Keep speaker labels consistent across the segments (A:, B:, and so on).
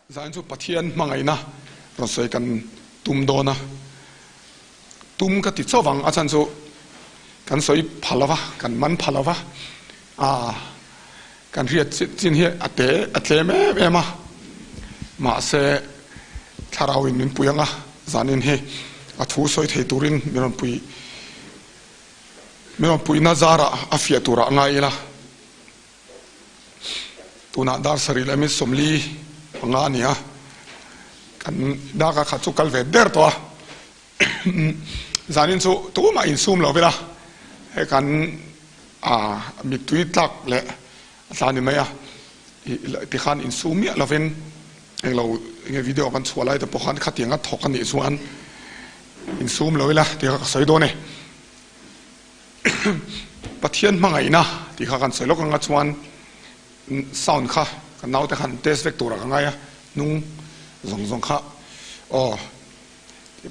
A: zan chu pathian mangai na ro soi kan tum do na tum ka ti chawang a chan chu kan soi phalawa kan man phalawa kan riat chin hi ate me ma se tharawin min puyanga zanin he a thu soi thei turin miron pui nazara afia tura ngai la tuna dar saril ami somli nga nia kan daga khachu kalve der to zanin chu tu ma in sum lo bela he kan mi tui tak le zani maya ti khan in sum mi loven englo nge video kan chwalai te pokhan khatinga thokan ni chuan in sum lo bela ti ka soi do ne pathian mangai na ti kha kan soi lo ka chuan sound kha kan nau te khan test vector ka ngai nung zong kha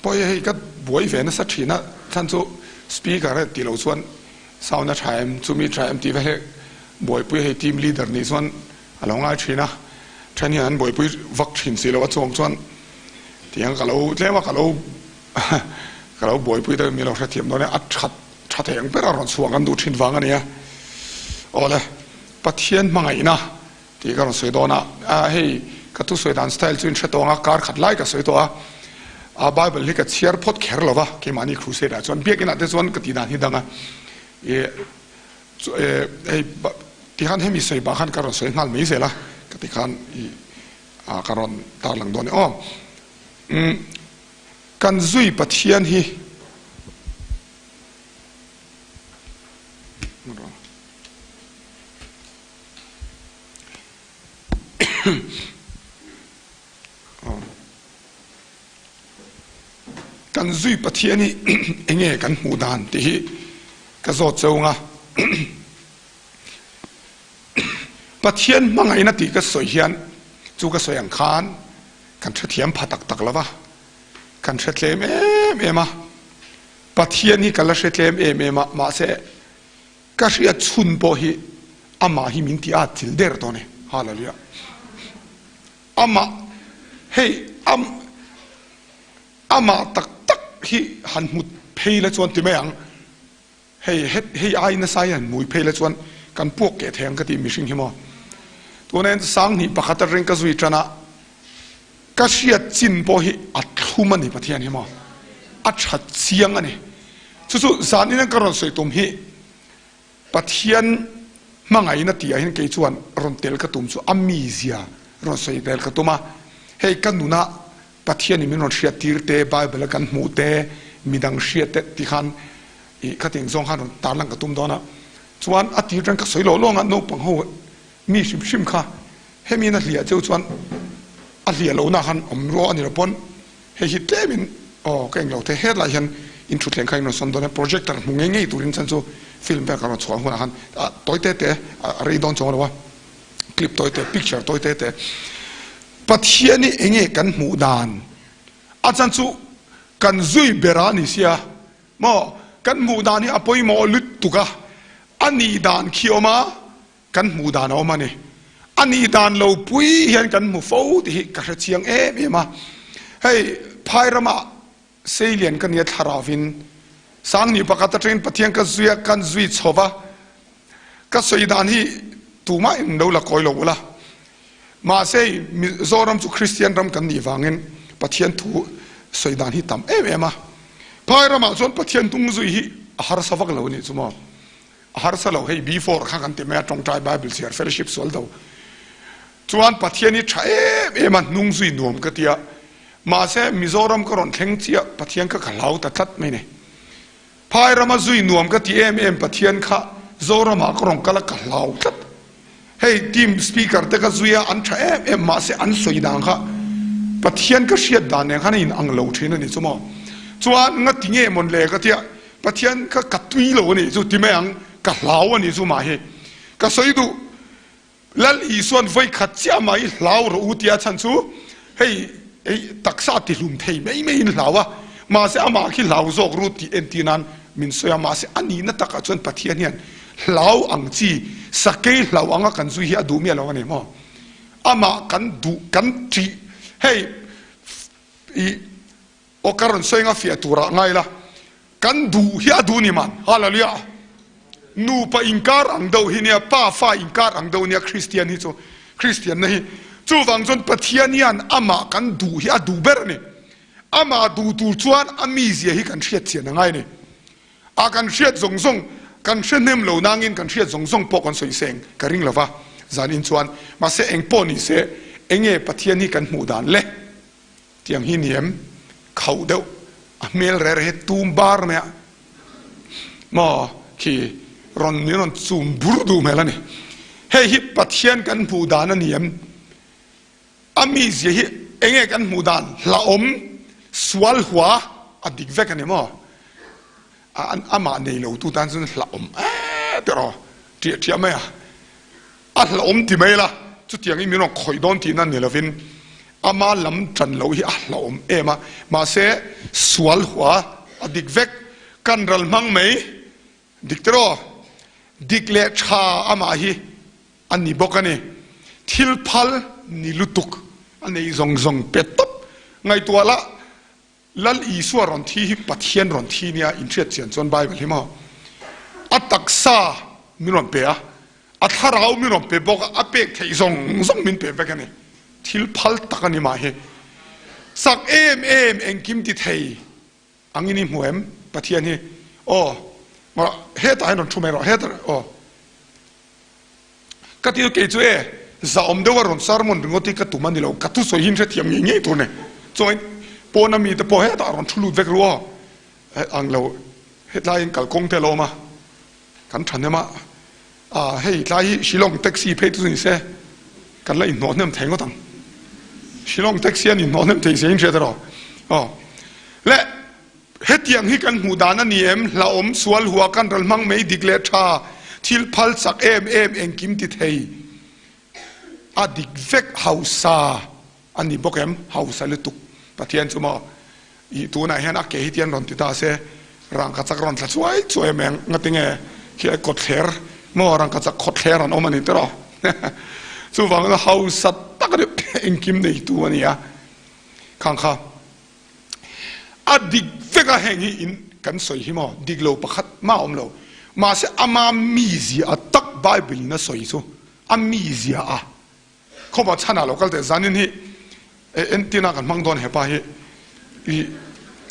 A: poi hei ka buai ve na sa thina than chu speaker ti lo chuan sound na thaim chu mi thaim ti ve he buai pui hei team leader ni chuan alonga thina thani an buai pui vak thin si lo chuang chuan tiang ka lo tlema ka lo buai pui da mi lo tha thiam no ne at that theng pera ron chuang an du thin wang ania ole pathian mangai na ti ka ron soi do na hei ka tu soi dan style chu in thatonga kar khat lai ka soi to bible li ka chiar phot kher lova ke mani crusade chuan biakin ate chuan ka ti dan hi danga ti khan hemi soi ba khan ka ron soi ngal mei zela ka ti khan ka ron tar lang do ne kan zui pathian hi kan zui pathian ni enge kan mu dan ti hi ka zo chunga pathian mangai na ti ka soi hian chu ka soi ang khan kan thathiam phatak tak lawa kan thathlem ema pathian ni kala thathlem ema ma se ka ria chun bo hi ama hi min ti a thil der to ne hallelujah ama hey ama tak hi han mut pheila chuan ti meang hey ai na sai han mui pheila chuan kan puak ke theng ka ti mishing hi mo tunen sang ni pakhatar ring ka zui chana ka sia chin bo hi athuma ni pathian hi mo a that chiang ani chu zanin ka ron soi tum hi pathian mangai na ti a hin ke chuan ron tel ka tum chu amizia ron soi tel ka tuma hey kanuna pathian ni min ron hria tirte bible kan mu te midang hria te ti khan khating zong khan tar lang ka tum dona chuan a tir tang ka soi lo longa no pang ho mi shim kha hemi na hlia cheu chuan a hlia lo na khan omro ani rapon he hi tlemin keng lo te headline hian in thu thleng khain no som dona projector mu nge turin chan chu film ba ka ro chuang huna khan toite te ri don chong lo clip toite picture toite te pathian ni enge kan mu dan achan chu kan zui berani sia mo kan mu dan ni apoi mo lut tuka ani dan khioma kan mu dan o mani ani dan lo pui hian kan mu fo ti ka chiang ma hey phairama seilian kan ya tharawin sang ni pakata train pathian ka zuya kan zui chowa ka soidan hi tuma in do la koilo la ma sei zoram chu christian ram kan ni wangin pathian thu soidan hi tam ema phairama chon pathian tung zui hi har savak lo ni chuma har salo hei before kha kan te me tong tai bible share fellowship sol do chuan pathian ni tha ema nung zui nom ka tia ma se mizoram karon thleng chia pathian ka khalau ta that me ne phairama zui nom ka ti em pathian kha zorama karong kala khalau tat hey team speaker te ka zuya an tha ma se an soidang kha pathian ka hriat dan ne khan in anglo thina ni chuma chuan nga tinge mon le ka tia pathian ka katui lo ni chu ti meang ka hlau ani chu ma he ka soidu lal i suan voi khat chia mai hlau ro utia chan chu hey taksa ti lum thei mei in hlawa ma se ama khi hlau zok ru ti entinan min soya ma se ani na taka chuan pathian hian hlau ang chi sakei hlau anga kan zu hi adu mi lo ani mo ama kan du kan tri hey o karon soinga fia tura ngai la kan du hi adu ni man hallelujah nu pa inkar ang do hi nia pa fa inkar ang do nia Christian hi chu Christian na hi chu wang chon pathianian ama kan du hi adu ber ni ama du tu chuan ami zia hi kan hriat chian ngai ni a kan hriat zong zong kan hrenem lo nangin kan hriat zong zong po kan soi seng ka ring lova zan in chuan ma se eng po ni se enge pathian hi kan mu dan le tiang hi niam khau deuh a mel re re tum bar me ma ki ron ni ron zum burdu melani he hi pathian kan mu dan aniam ami zia hi enge kan mu dan la om swal hua adik vek ani mo an ama nei lo tu tan sun la om pero tia me a la om ti me la chu tiang i mi no khoi don ti nan ne lovin ama lam tran lo hi a la om ema ma se swal hua adik vek kan ral mang mei dik tro dik le cha ama hi ani bokani thil phal ni lutuk anei zong zong petop ngai tuala lal isua ron thi pathian ron thi nia in thiat chian chon bible hi ma ataksa mi ron pe a atharau mi ron pe bok a pek thei zong zong min pe vekani thil phal takani ma he sak em engkim ti thei angini muem pathian hi o ma he ta ron thumero he ta o kati ke chu e za om de waron sarmon ngoti ka tumani lo ka tu so hin the thiam ngi tu ne choi pona mi te po he ta ron thulu vek ruwa ang lo headline kal kong te lo ma kan than ma a hei lai shilong taxi phe tu ni se kan la in no nem theng otang shilong taxi ani no nem thei se in che ro o le hetiang hi kan mu dan ani em la om sual huwa kan ral mang mei dikle tha thil phal sak em engkim ti thei a dik vek hausa ani bokem hausa le tuk pathian chuma I tu na hian a ke hitian ron ti ta se rang ka chak ron tla chuai meng ngatinge ki kot kher mo rang ka chak khot kher an omani tero chu wang na hau sat tak de engkim nei tu ania khang kha a dik veka hengi in kan soi hi mo diglo pakhat ma om lo ma se ama mizi a tak bible na soi chu a mizi a ko ba chana lokal te zanin hi entina kan mangdon he pa hi I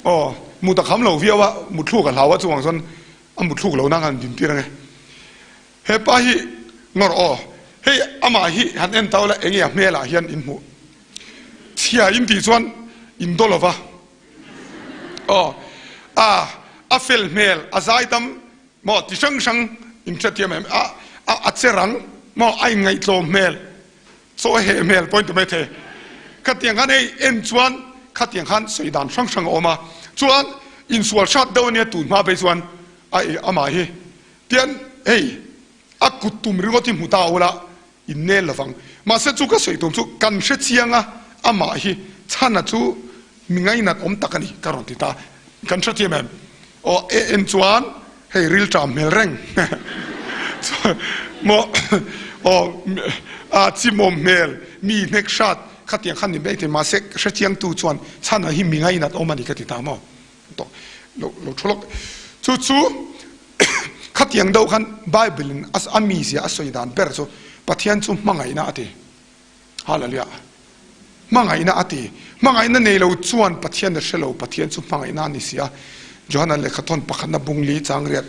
A: o mu ta kham lo via wa mu thu ka lawa chuang son a mu thu lo na kan din ti range he pa hi ngor o he ama hi han en tawla engi a mela hian in mu thia in ti chuan in dolova o a fel mel a zaitam mo ti sang sang in chatiam a cherang mo ai ngai tlo mel so he mel point to methe khatiang han ei en chuan khatiang han soidan sang sang oma chuan in sual shat do ne tu ma be chuan ai ama hi tian ei a kutum ringoti muta ola in ne lawang ma se chu ka soitum chu kan hre chianga ama hi chana chu mingai nat om takani karon ti ta kan hre ti mem o en chuan hei ril tam mel reng mo o a chimom mel mi nek shat khatiang khan ni be te ma se hrechiang tu chuan chana hi mingai nat omani ka ti ta mo to lo tholok chu khatiang do khan bible as ami sia asoidan per chu pathian chu mangai na ate hallelujah mangai na ate mangai na nei lo chuan pathian na shelo pathian chu mangai na ni sia johana le khaton pakhat na bungli changriat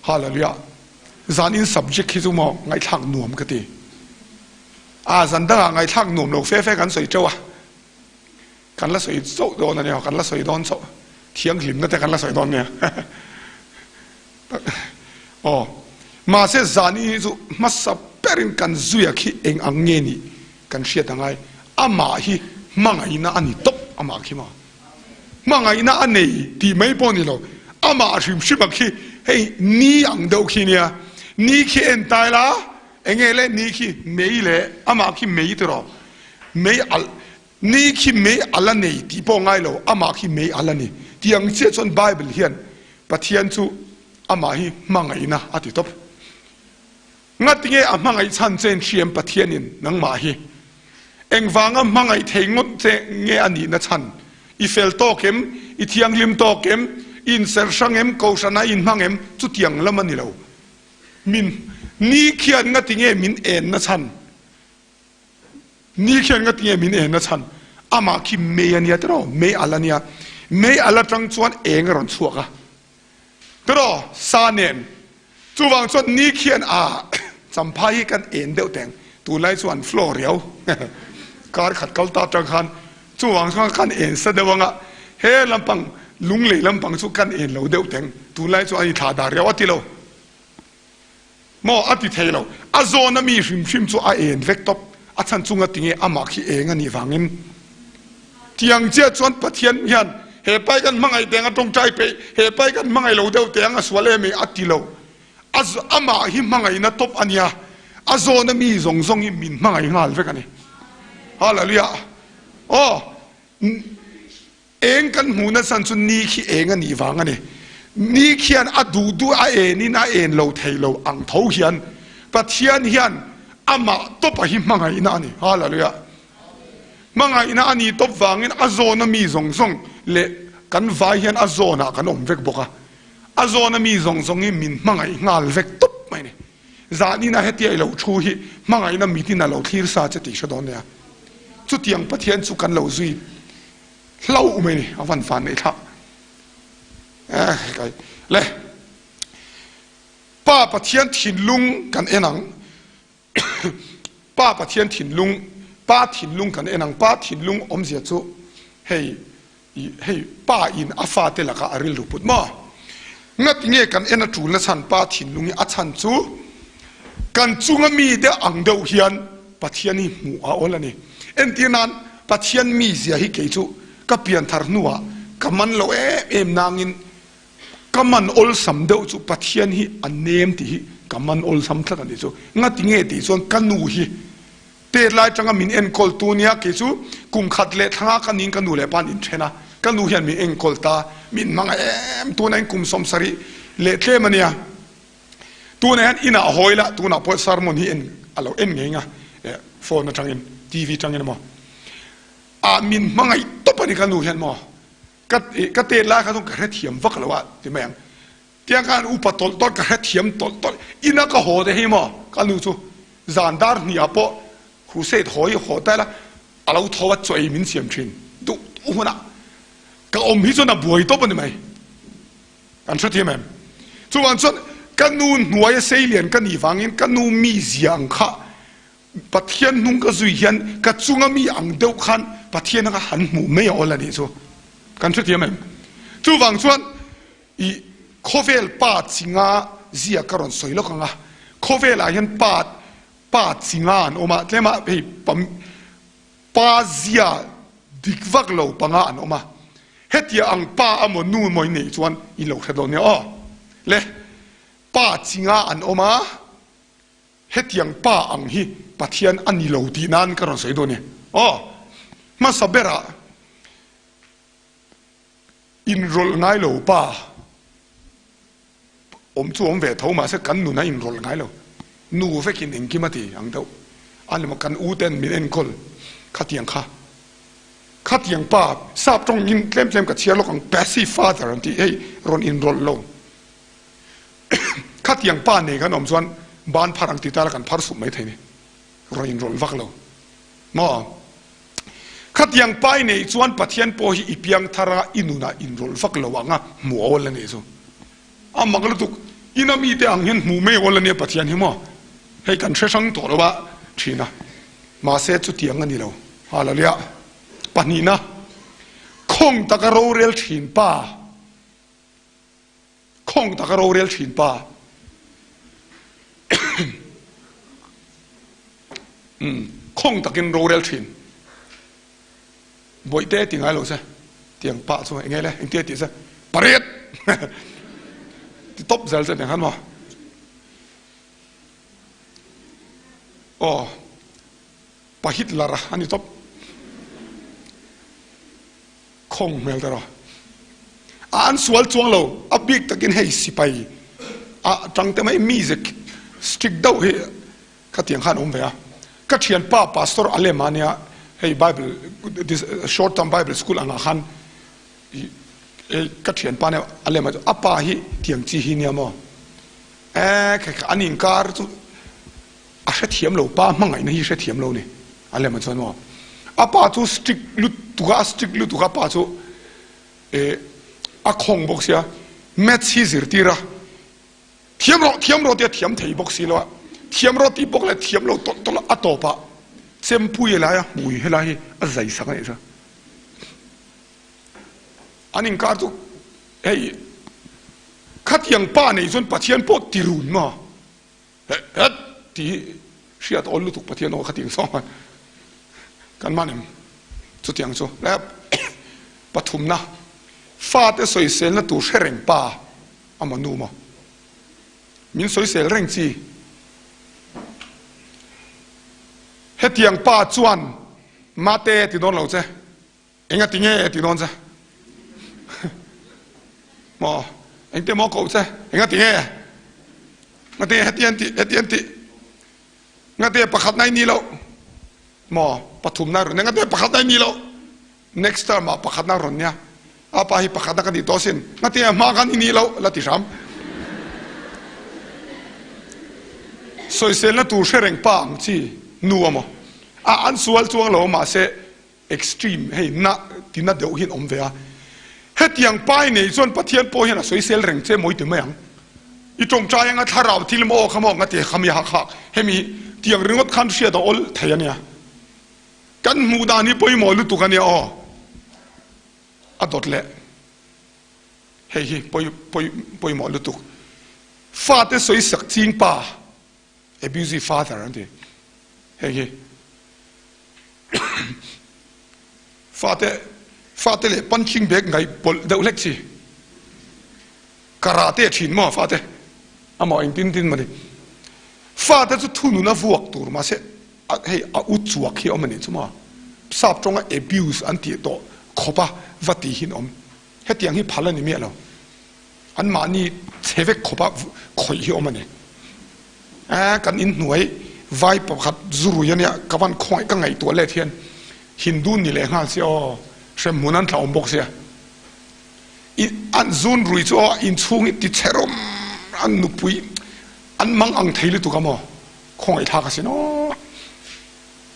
A: hallelujah zanin subject hi chu mo ngai thak nuam ka ti a zanda ngai thak nuam lo fe kan soi chawa kan la soi zo do na ne kan la soi don so thiang hlim na te kan la soi don ne o ma se zani zu masa perin kan zuya ki eng angeni kan hria tangai ama hi mangai na ani top ama ki ma mangai na anei ti mai poni lo ama hrim shibak hi hei ni ang do ki nia ni ki en tai la engele ni ki meile ama ki mei tro mei al ni ki mei ala nei ti po ngai lo ama ki mei ala ni tiang che chon bible hian pathian chu ama hi mangai na ati top ngatinge amangai chan chen chiam pathianin nang ma hi eng wanga mangai theingot che nge ani na chan I fel to kem I thiang lim to kem in ser sangem ko sana in mangem chu tiang lamani lo min ni khian nga tinge min en na chan ni khian nga tinge min en na chan ama ki me ania tro me alania me ala tang chuan eng ron chuaka tro sa nen chu wang chuan ni khian a champhai kan en deuh teng tu lai chuan floor riau kar khat kal ta tang khan chu wang chuan kan en sa dewanga he lampang lung le lampang chu kan en lo deuh teng tu lai chu ai tha da riau atilo mo ati thelo azona mi hrim chu a en vek top a chan chunga tinge ama khi eng ani wangin tiang che chuan pathian hian he pai kan mangai tenga tong chai pe he pai kan mangai lo deuh teng a swale me atilo az ama hi mangai na top ania azona mi zong zong hi min mangai ngal vek ani hallelujah oh eng kan huna san chu ni khi eng ani wang ani ni khian adu du a enin a en lo thailo ang tho hian pathian hian ama top a hi mangai na ani hallelujah mangai na ani top wangin azona mi zong zong le kan vai hian azona kan om vek boka azona mi zong zong hi min mangai ngal vek top mai ne zani na heti ai lo thu hi mangai na mi tin na lo thlir sa che ti shodon ne chu tiang pathian chu kan lo zui hlau mai ne awan fan nei tha kai le pa pathian thin lung kan enang pa pathian thin lung pa thin lung kan enang pa thin lung om zia chu hei pa in afa te laka aril ruput ma ngat nge kan ena tul na chan pa thin lungi a chan chu kan chunga mi de ang deuh hian pathiani mu a olani entinan pathian mi zia hi ke chu ka pian thar nuwa kaman lo em nangin kaman ol sam deuh chu pathian hi anem ti hi kaman ol sam thla ani chu ngati nge ti chuan kanu hi te lai tanga min en kol tu nia ke chu kum khat le thanga kanin kanu le pan in thena kanu hian mi en kol ta min manga em tu na kum som sari le tle mania tu na han ina hoila tu na po sermon hi en alo en ngenga phone na tangin tv tangin mo a min mangai to pani kanu hian mo ka te la ka tung ka thiam vak lawa ti mayang tiang kan upa tol tol ka thiam tol tol ina ka ho de hi mo kanu chu zandar ni apo crusade hoi ho ta la alo thowa choi min siam thin du una ka om hi chona buai to pani mai kan thu ti mem chu wan chon kanu nuai seilian kan ni wangin kanu mi ziang kha pathian nung ka zui hian ka chunga mi ang deuh khan pathian ka han mu me ola ni chu kan thu ti mem chu wang chuan I khovel pa chinga zia karon soilo kanga khovel a hian pa chinga an oma tlema hei pa zia dikvak lo panga an oma hetia ang pa amo nu moi nei chuan I lo thadon ne o le pa chinga an oma hetiang pa ang hi pathian ani lo ti nan karon soido ne o ma sabera in rol ngai lo pa om chu om ve tho ma se kan nu na in rol ngai lo nu ve kin eng ki mati ang do ale mo kan u ten min en kol khatiang pa sap tong in tlem ka chia lo kang passive father anti ei ron in rol lo khatiang pa ne kan om chuan ban pharang ti ta kan phar su mai thaini ron in rol vak lo mo khatiang pai nei chuan pathian po hi ipiang thara inuna in rol vak lo anga mu ol ne chu amanglu tu inami te ang hin mu me ol ne pathian hi mo hei kan thresang to lo ba thina ma se chu tiang ani lo hallelujah panina khong takaro rel thin pa khong takaro rel thin pa khong takin ro rel thin boi te tingai lo se tiang pa chu ngai le eng te ti se paret ti top zal se han ma oh pahit lara ani top khong mel taro an sual chuang lo a big takin hei sipai a tang te mai music stick dau he ka tiang khan om ve a ka thian pa pastor alemania hey Bible this short term Bible school anga khan ka thian pa ne ale ma apa hi tiang chi hi ne mo ka anin kar chu a hre thiam lo pa mangai na hi hre thiam lo ni ale ma chuan mo apa chu strict lu tu ga pa chu a khong bok sia math hi zir tira thiam ro te thiam thei bok si lo thiam ro ti bok le thiam lo to a to pa sem pui la ya mui hela hi a zai sang ai sa anin kar chu hey khat yang pa nei chon pathian po tirun ma het ti siat ol lu tu pathian o khating song kan manem chu tiang chu la pathum na fa te soi sel na tu shereng pa amanu ma min soi sel reng chi hetiang pa chuan mate ti don lo che enga tinge ti don cha mo eng te mo ko che enga tinge ngate hetian ti ngate pakhat nai ni lo mo pathum na ro ngate pakhat nai ni lo next time ma pakhat na ron nya apa hi pakhat na ka di tosin ngate ma kan ni lo la ti ram soi sel na tu shereng pa ang chi nuamo an sual chuang lo ma se extreme hey na tina deu hin om ve a hetiang pai nei chon pathian po hian a soi sel reng che moi te mayang I tong cha yang a tharau til mo khamo ngate khami ha kha hemi tiang ringot khan sia da ol thayania kan mu da ni poi mo lu tu kan ya o adot le hey poi mo lu tu fa te soi sak ching pa abusive father ante hey fate le punching bag ngai pol deu lek chi karate chin mo fate amo in tin mani fate chu thunu na vuak tur ma se hey a uchuak hi omani chuma sap tonga abuse anti to khopa vati hin om hetiang hi phalani me lo an mani cheve khopa khoi hi omani kan in nuai vai pakhat zuru yania kawan khoi ka ngai to le thian hindu ni le nga si o sem munan thaum bok sia an zun rui cho in chung ti cherom an nupui an mang ang theili tu kamo khoi tha ka sino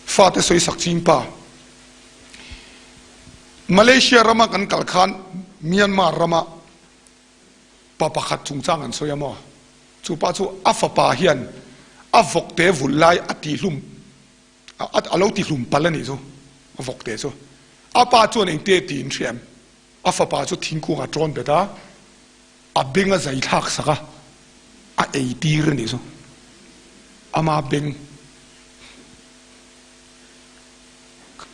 A: fa te soi sak ching pa Malaysia rama kan kalkhan Myanmar rama pa pakhat chung chang an soyamo chu pa chu afa pa hian avok te vulai ati hlum at alo ti hlum palani zo avok te zo apa chuan eng te tin thiam afa pa chu thingku nga tron beta a benga zai thak saka a ei tir ni zo ama beng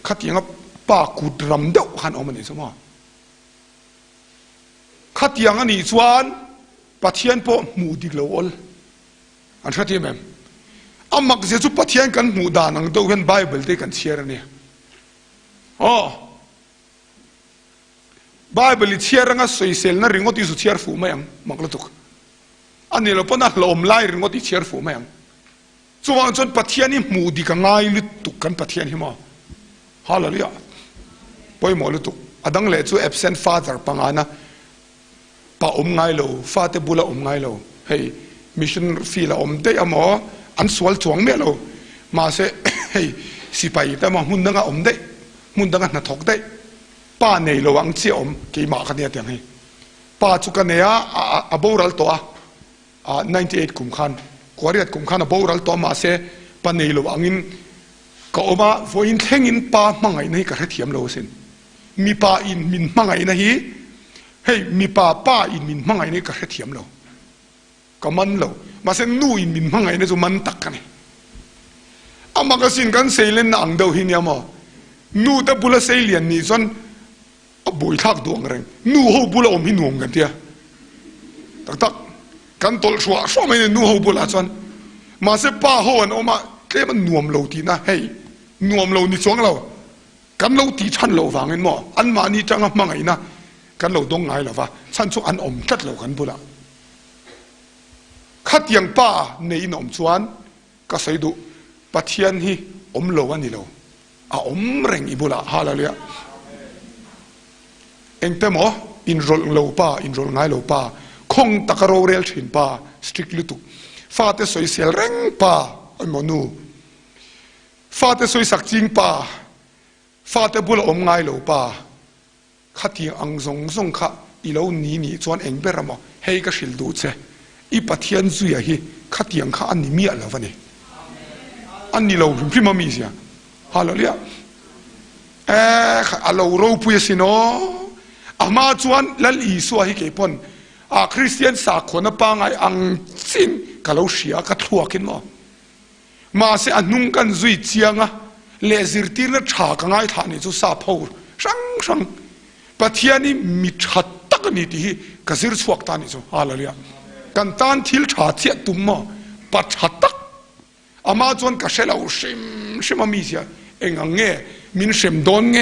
A: khatianga pa kudram deuh khan omani zo ma khatianga ni chuan pathian po mu dik lo ol an thati mem amak je chu pathian kan mu da nang do hen Bible te kan share ni Bible i share nga soi sel na ringot isu share fu mayang maklatuk ani lo pona lom lai ringot i share fu mayang chuwang chon pathian ni mu di ka ngai lu tu kan pathian hi ma hallelujah poi mo lu tu adang le chu absent father pangana pa ngai lo father bula ngai lo hey mission feel de amo an sual chuang me lo ma se hey sipai ta ma hun nga de mun danga na thok de pa nei lo ang chi ki ma ka ne tiang hi pa chu ka ne a boral to a 98 kum khan kwariat kum khan a boral to ma se pa nei lo angin ka oma voin thengin pa mangai nei ka thiam lo sin mi pa in min mangai na hi hey mi pa in min mangai nei ka thiam lo ka man lo ma se nu in min mangai nei chu man tak ka ni ama ka sin kan seilen na ang do hi nya mo nu ta bula seilian ni zon boi thak duang reng nu ho bula om hi nuam kan tia tak kan tol shwa mai nu ho bula chon ma se pa ho an oma tle man nuam lo ti na hey nuam lo ni chong lo kan lo ti chan lo wangin mo an ma ni changa mangai na kan lo dong ngai lo wa chan chu an om tat lo kan bula khat yang pa nei nom chuan ka sei du pathian hi om lo ani lo อมเร่งอีบุละฮาเลลูยาเองแต่หมออินโรลโลป้าอินโรลง่ายโลป้าคงตะกโรเรลชินป้าสตริกลุตุฟาเตสวยเสียเร่งป้าไอหมอนูฟาเตสวยสักจริงป้าฟาเตบุลอมง่ายโลป้าขัดยังอังซงซงข้าอีเหล่านี้จวนเองเบรมอเฮก็ชิลดูเซอีปะเทียนซุยฮีขัดยังข้าอันนี้มีอะไรวะเนี่ยอันนี้เราพิมพ์มีเสียฮาเลลูยาเรารู้พูดสิโนอามาจวนลัลอีสัวฮิเกปอนคริสเตียนสากคนปังไออังซินกะเราเสียกะทัวกินมาเสอันนุ่งกันจุยเจียงเลซิร์ตีนชากังไอฐานี่จุสาพูช่างปะเทียนี่มีชัดตักนี่ที่กซิร์สวกตานี่จุฮาเลลูยากันตานทิลชาเทียตุมปัจชัดตักอามาจวนกะเชลเอาชิมมีเสียเองอังเงมินเชมดอนเง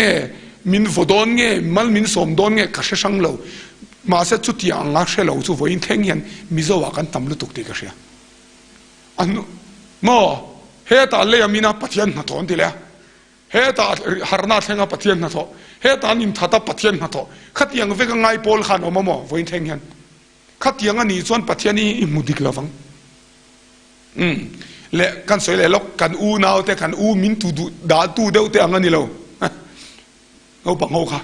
A: มินฟดอนเงมันมินสมดอนเงกะเชชังเลวมาเสจุดที่อังอาเชลเอาจูวันเทงยันมิโซวากันตำลุตุกติกะเชียอันโมเฮตาเลยมินาปัทยันนาทอนติเลยเฮตาฮาร์นาเทงาปัทยันนาทอเฮตานิมทัตปัทยันนาทอขัดยังเวกังไงปอลขานอมโมวันเทงยันขัดยังอันนี้จวนปัทยันนี่มุดิกลาฟังเละกันสวยเลยล็อกกันอูนาวแต่กันอูมินตูดาตูเดวแต่อังกันนี่เราเอาปังเอาค่ะ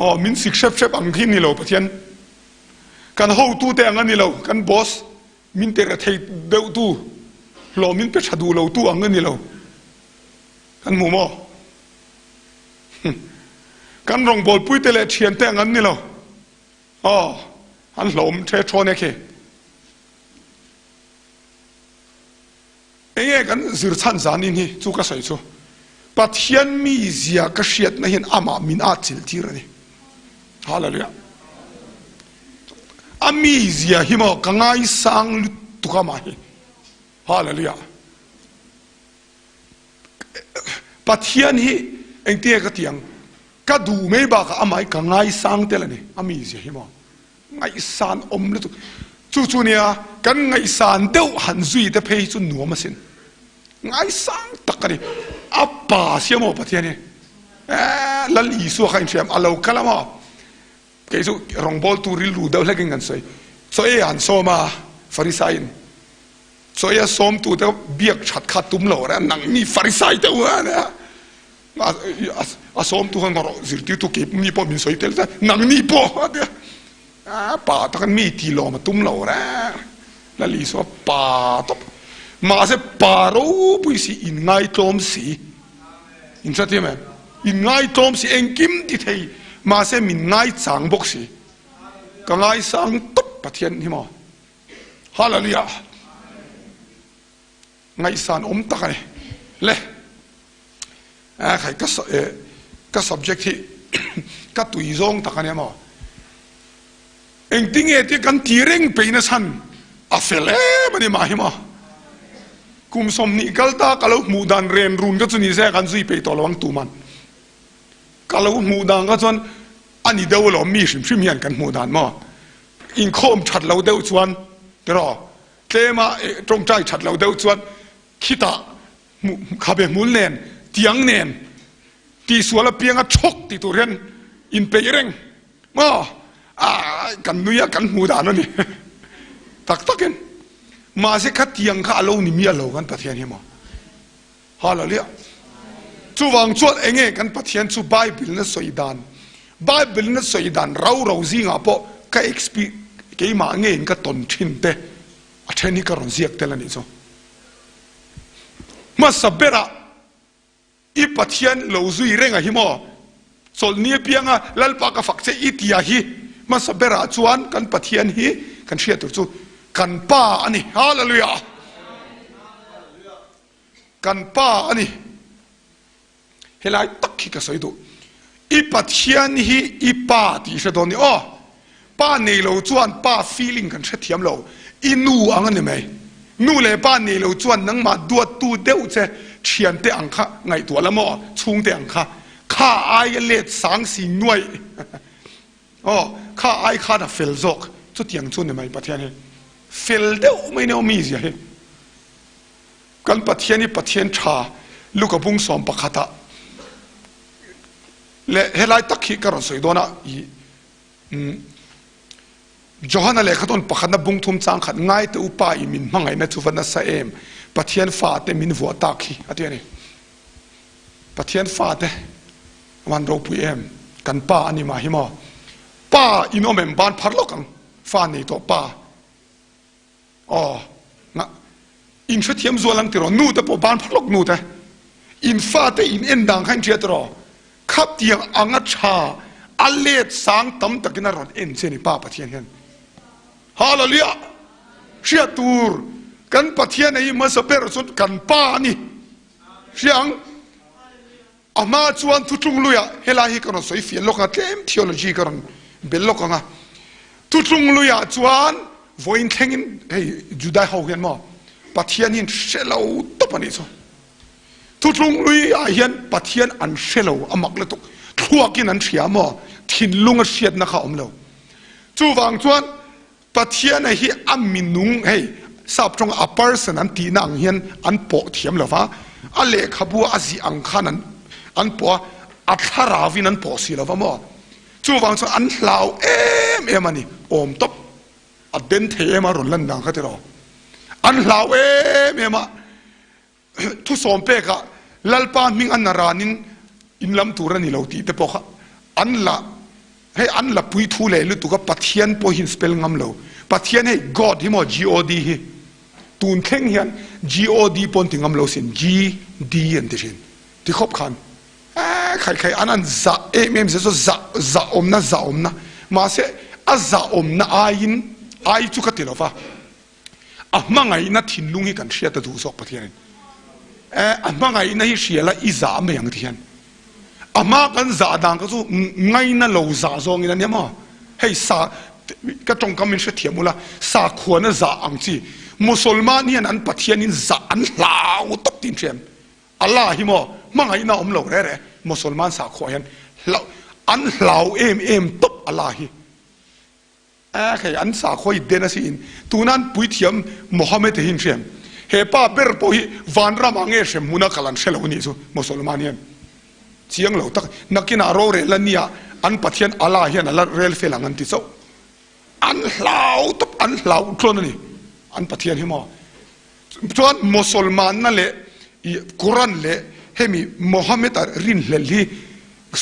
A: อ๋อมินสิกเชฟอังกินนี่เราปะเทียนกันเอาตูแต่อังกันนี่เรากันบอสมินเตระเทเดวตูเรามินเป็ดชาดูเราตูอังกันนี่เรากันหมูมอกันรองบอลปุ้ยเตเลเชียนแต่อังกันนี่เราอ๋ออันหลอมเทชอนเนี่ยเคเองกันสิร์ชันจานินี่จุกใส่ชัวปัทยันมีเสียกเสียดไม่เห็นอามามินอาจิลทีระนี่ฮาเลลูยาอามีเสียหิมะกังไงสังลุตุกามาฮิฮาเลลูยาปัทยันฮีเองเตี้ยกเตียงก็ดูไม่บ้าก็อามากังไงสังเตลนี่อามีเสียหิมะไงสันอมลุตุจู่ๆเนี่ยกันไงสันเดียวหันซุยแต่เพย์จุนหนัวมาสินไงสังตักนี่อับป่าเสียหมดปะเทียนี่ลัลอีสัวขันเชียมอาเราคลามาเกี่ยวกับรองบอลตูริลูเดาเล็กกันสวยสวยอันโซมาฟาริสัยน์สวยสมตูเดาเบียกชัดขัดตุ้มเหล่านะนังนี่ฟาริสัยเดาเนี่ยสมตูกันรอสิที่ตุกิบมีพอมีสวยเตลแต่นังนี่พอเนี่ยป่าตะกันมีทีลอมาตุ้มเหล่านะลัลอีสัวป่าตบมาเสป่ารู้ปุยสิอินไงตอมสีอินสัตย์ไหมอินไงตอมสีเองกิมติเทยมาเสมินไงจางบกสีก็ไงสังตุบปะเทียนที่มาฮาเลลูยาไงสันอมตะกันเลยใครก็ subject ที่ก็ตุยซงตะกันเนี่ยมาเองติ้งที่กันทีเร่งไปนะฉันอาเฟลมันนี่มาหิมาคุมสมนิกัลตาkalau mudan ren runก็จะนี่แท้กันซุยไปต่อระวังตูมันkalau mudanก็จนอันนี้เดาเรามีชิมยันกันmudanมาอินโคมชัดเราเดาจวนเดี๋ยวเตมาตรงใจชัดเราเดาจวนคิดอ่ะขับแบบมุนเนนเตียงเนนตีสวนละเปียงอ่ะชกตีตัวเรนอินไปเร่งมากันนุยกันmudanนั่นนี่ตักกันมาเสขัดยังข้าเรานี่มีอะไรกันปะเทียนเหี้ยมั้งฮาเลลูยาจู่วังจวดเองกันปะเทียนจู่ไบเบิลนั่นสวยดานไบเบิลนั่นสวยดานเราซิงอ่ะพอก็เอ็กซ์พีก็มาเงี้ยก็ตนชินเตะอันนี้ก็รอนเสียกเตลันนี่จ้ะมาสับเบระอีปะเทียนเราซุยเร่งอ่ะเหี้ยมั้งส่วนนี้เพียงอ่ะลัลปากฝักเสียอีที่อ่ะฮีมาสับเบระจวนกันปะเทียนฮีกันเชียตัวจู่กันป้าอันนี้ฮาเลลูยากันป้าอันนี้เฮลัยตักขี้กระสอยดูอีปัทยันฮีอีป้าที่เสด็จนี่ป้าเนี่ยเราจวนป้า feeling กันเสียมเราอีนูอังกันนี่ไหมนูเลยป้าเนี่ยเราจวนนั่งมาดูตูเดียวเจเชียนเตอังค่ะไงตัวละมั่วชุงเตอังค่ะข้าไอเล็ดสังสีหน่วยข้าไอข้าน่ะเฟลซอกจุดยังจุดนี่ไหมปัทยันนี่เฟลเดียวไม่แน่มีสิกันปะเทียนนี่ปะเทียนชา ลูกกับพุงสอมปะขัดและเฮลัยตักขีกระรอนสวยโดนะจอห์นอะไรขัดอนปะขัดนับบุงทุ่มจางขัดง่ายแต่อุปายมินมังไงนะทุฟันนัสเอมปะเทียนฟ้าแต่มินวัวตักขีอะไรนี่ปะเทียนฟ้าแต่วันเราปุยเอ็มกันป้าอันนี้มาหิมะป้าอินอมเอ็มบานพัดลกังฟ้าในตัวป้าอ๋องะอินเชียมจวนลังติรอนูแต่ปบานพัดลกนูแต่อินฟ้าแต่อินเอ็นดังขันเชียตรอขับเตียงอังชาอัลเลตสังตั้มตะกินารอนเอ็นเซนิป้าปะเทียนเห็นฮาเลลูยาเชียตูร์กันปะเทียนไอ้มาสเปรสุดกันป้านี่เสียงอามาจวนทุจุงลุยเฮลาฮิกันสอยฟิลโลกะเต็มทีโอโลจีกันเบลโลกะทุจุงลุยจวนวอินเทงินเฮ้ยจุดาเขาเห็นมั้ยปะเทียนหินเชลาวตบปนิโซทุจุงลุยเห็นปะเทียนอันเชลาวอามักเลตุกทัวกินอันเชียมั้ยทินลุงเชียดนักเขาอมเลวจูวังจวนปะเทียนไอ้ที่อามินุงเฮ้ยสับจงอัปเปอร์สันอันตีนังเห็นอันโปะเทียมเลวะอันเล็กขบัวอาซีอังคานันอันปออัฐาราวินันปอสิละวะมั้งจู่ฟังซะอันลาวมันนี่อมตบอัดเดนเทมารุนลันดังเขาที่เราอันลาวมาทุสอมเปกะลัลปานมิงอันนารานินอินลำตูรันนี่เราตีแต่ปอกอันละให้อันละปุยทูเลยลุตุกับปัทยันปอหินสเปลงำเราปัทยันให้ God ที่มั้ง God ฮีตูนเข่งเฮียน God ปนถึงงำเราสิน GD อันเดียนที่ครบคันใครอันนั้นจะเมมเสียจะอมนะมาเสียจะอมนะอายิจุกติลฟ้ามังไงนะทิ้งลุงให้กันเชียตดูสอกปะเทียนมังไงนะฮิเชียละอิจาไม่ยังเทียนมากันจะดังก็สู้ไงนะเราจะซองนั่นเนี่ยมั้งให้สาก็จงกำมินเสียเทียมุละสาขวนะจะอังจีมุสลิมเนี่ยนั้นปะเทียนินจะอันลาวตบตินเชียนอัลลอฮ์ฮิโมมังไงนะอมโลกเร่มุสลิมสาขวยันอันลาวตบอัลลอฮ์ฮิใครอันสาขวเดนสินตูนั้นปุยเทียมมุฮัมมัดหินเชียมเฮป้าเบอร์ปุยวันรามังเอเชมมุนักลันเชลวนิสุมุสลิมเนี่ยเสียงเราตักนักกินอารอเรลันเนี่ยอันปะเทียนอัลลอฮ์ฮินอัลลอฮ์เรลเฟลังอันติโซอันลาวตบอันลาวคลนนี่อันปะเทียนฮิโมส่วนมุสลิมนั่นแหละกุรันเล่เฮมีมุฮัมมัดรินเลลี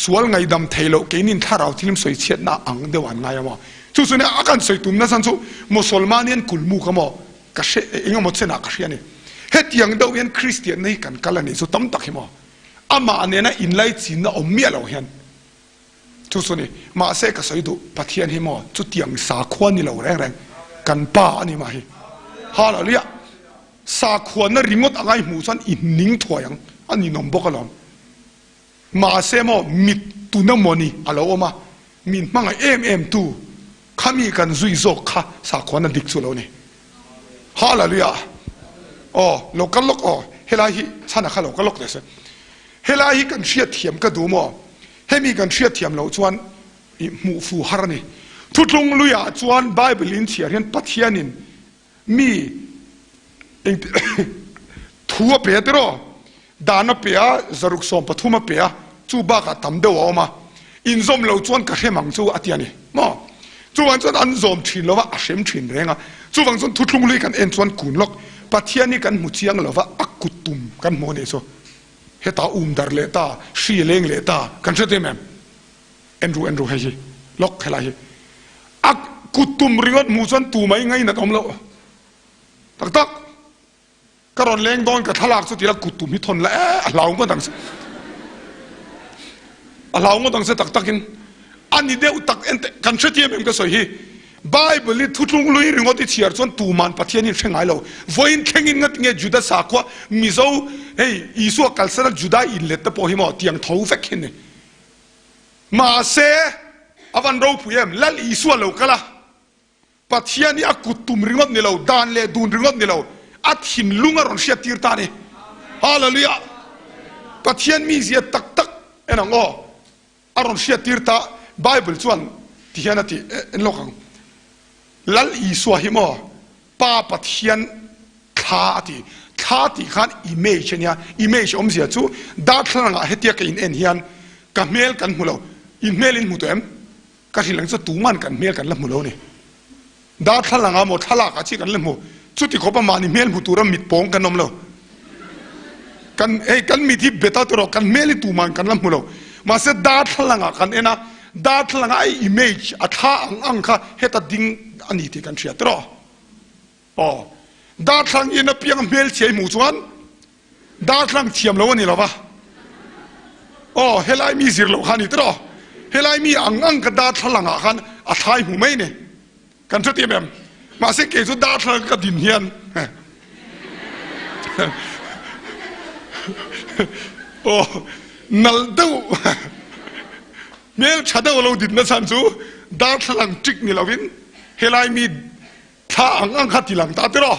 A: สวลไงดำเทโลเกนินท่าเราที่ลิมสวยเชียดน่าอังเดวันไงมาจู่ๆเนี่ยอาการสวยตุ่มนั่นสันสุมุสลิมเนี่ยกุลมูขโมกษเองหมดเสนากัชยันนี่เฮตียงเดวินคริสเตียนนี่กันกัลนี่สุดตั้มตักขโมอามาเนี่ยนะอินไลจีนน่ะอมเมียเราเห็นจู่ๆเนี่ยมาเสกสวยดูปะเทียนขโมจุดเตียงสาขวานี่เราแรงๆกันป้านี่มาฮิฮาลาลียสาขวานริงดอะไรหมู่สันอินนิ่งถอยอันนี้นมบกลอมมาเสมอมิดตุนมอนีอะไรออกมามินมังไอตูขามีกันซุยโซค่ะสาขวานดิกสุโลนี่ฮาลาลียาอ๋อโลกัลล็อกอ๋อเฮลาฮิฉันน่ะข้าโลกัลล็อกเดสเฮลาฮิกันเชียเทียมก็ดูมั้งเฮมีกันเชียเทียมเราจวนหมู่ฟูฮาร์นี่ทุกลงลุยจวนไบเบิลินเชียเรียนปัทยานินมีทัวเปียตรอดานเปียจรุกสมปทุมเปียจูบ้ากตั้มเดวออกมาอินซอมเราจวนกระเทมังจูอัตยานี่มั้งจูวันจวนอันซอมชินแล้วว่าอาเชมชินเรงอ่ะจูวันจวนทุกลงลุยกันเอ็นจวนกุนล็อกปัทยานี่กันมุเชียงแล้วว่าอักกุตุมกันโมเนโซเฮตาดาร์เลตาชีเลงเลตากันเสด็จแม่เอ็นรูเฮจิล็อกเฮลาฮิอักกุตุมริงดมูจวนตูไม่ไงนะตอมเราตักกระรอนแรงดอนกับทลากสุดที่ละกุตุมิทนและเราก็ต้องเสตักกินอันนี้เดียวตักเอ็นกันเชื่อที่มันก็สวยฮีไบเบิลทุกลุงลุยริงว่าที่เชียร์จนตูมันปะเทียนี่เชิงไงเราวันแข่งเงินเงี้ยจุดสักว่ามิโซเฮ้ยอิสุกัลสันจุดอินเล็ตพอหิมะที่ยังท้องเฟกเห็นมาเซ่อวันเราพูดยังแล้วอิสุเราก็ละปะเทียนี่อากุตุมริงว่านี่เราดานเล่ดูนริงว่านี่เราอัดหินลุงอรอนเชียตีร์ตานี่ฮาเลลูยาปะเทียนมีเสียตักเอ็นงอรอนเชียตีร์ตาไบเบิลส่วนที่เห็นที่เอ็นโลกังลัลอิสุหิมะป้าปะเทียนขาที่ข ท่าตีขันอิมเมจเนี่ยอิมเมจอมเสียจูดาทลังอ่ะเฮตียกันอินเฮียนกับเมลกันมุโลอินเมลินมุตัวเอ็มก็ที่หลังจะตูมันกันเมลกันละมุโลนี่ดาทลังอ่ะหมดทลากะชิกันละมุจุดที่เขาประมาณนี้เมลมุตัวเรามิดปองกันนมโลกันกันมีที่เบต้าตัวกันเมลิตูมันกันละมุโลมาเสดาทลังอ่ะกันนะดาทลังอ่ะอิมเมจอัฐาอังค่ะเฮตัดดิ้งอันนี้ที่กันเชียตรอดาทลังอินเปียงเมลเชียมูจวนดาทลังเทียมแล้วนี่หรอวะเฮลัยมีสิรโลกานิตรอเฮลัยมีอังกดาทลังอ่ะกันอัฐายหูไม่เนี่ยกันชุดเตียมมาเสกเกจุดดาทลังกับดินเฮียนนัลดูเมื่อชาดาวเราดินนั่นสันจูดาทลังจิกนี่เราวินเฮลัยมีท่าอังขัดที่หลังตาตรอ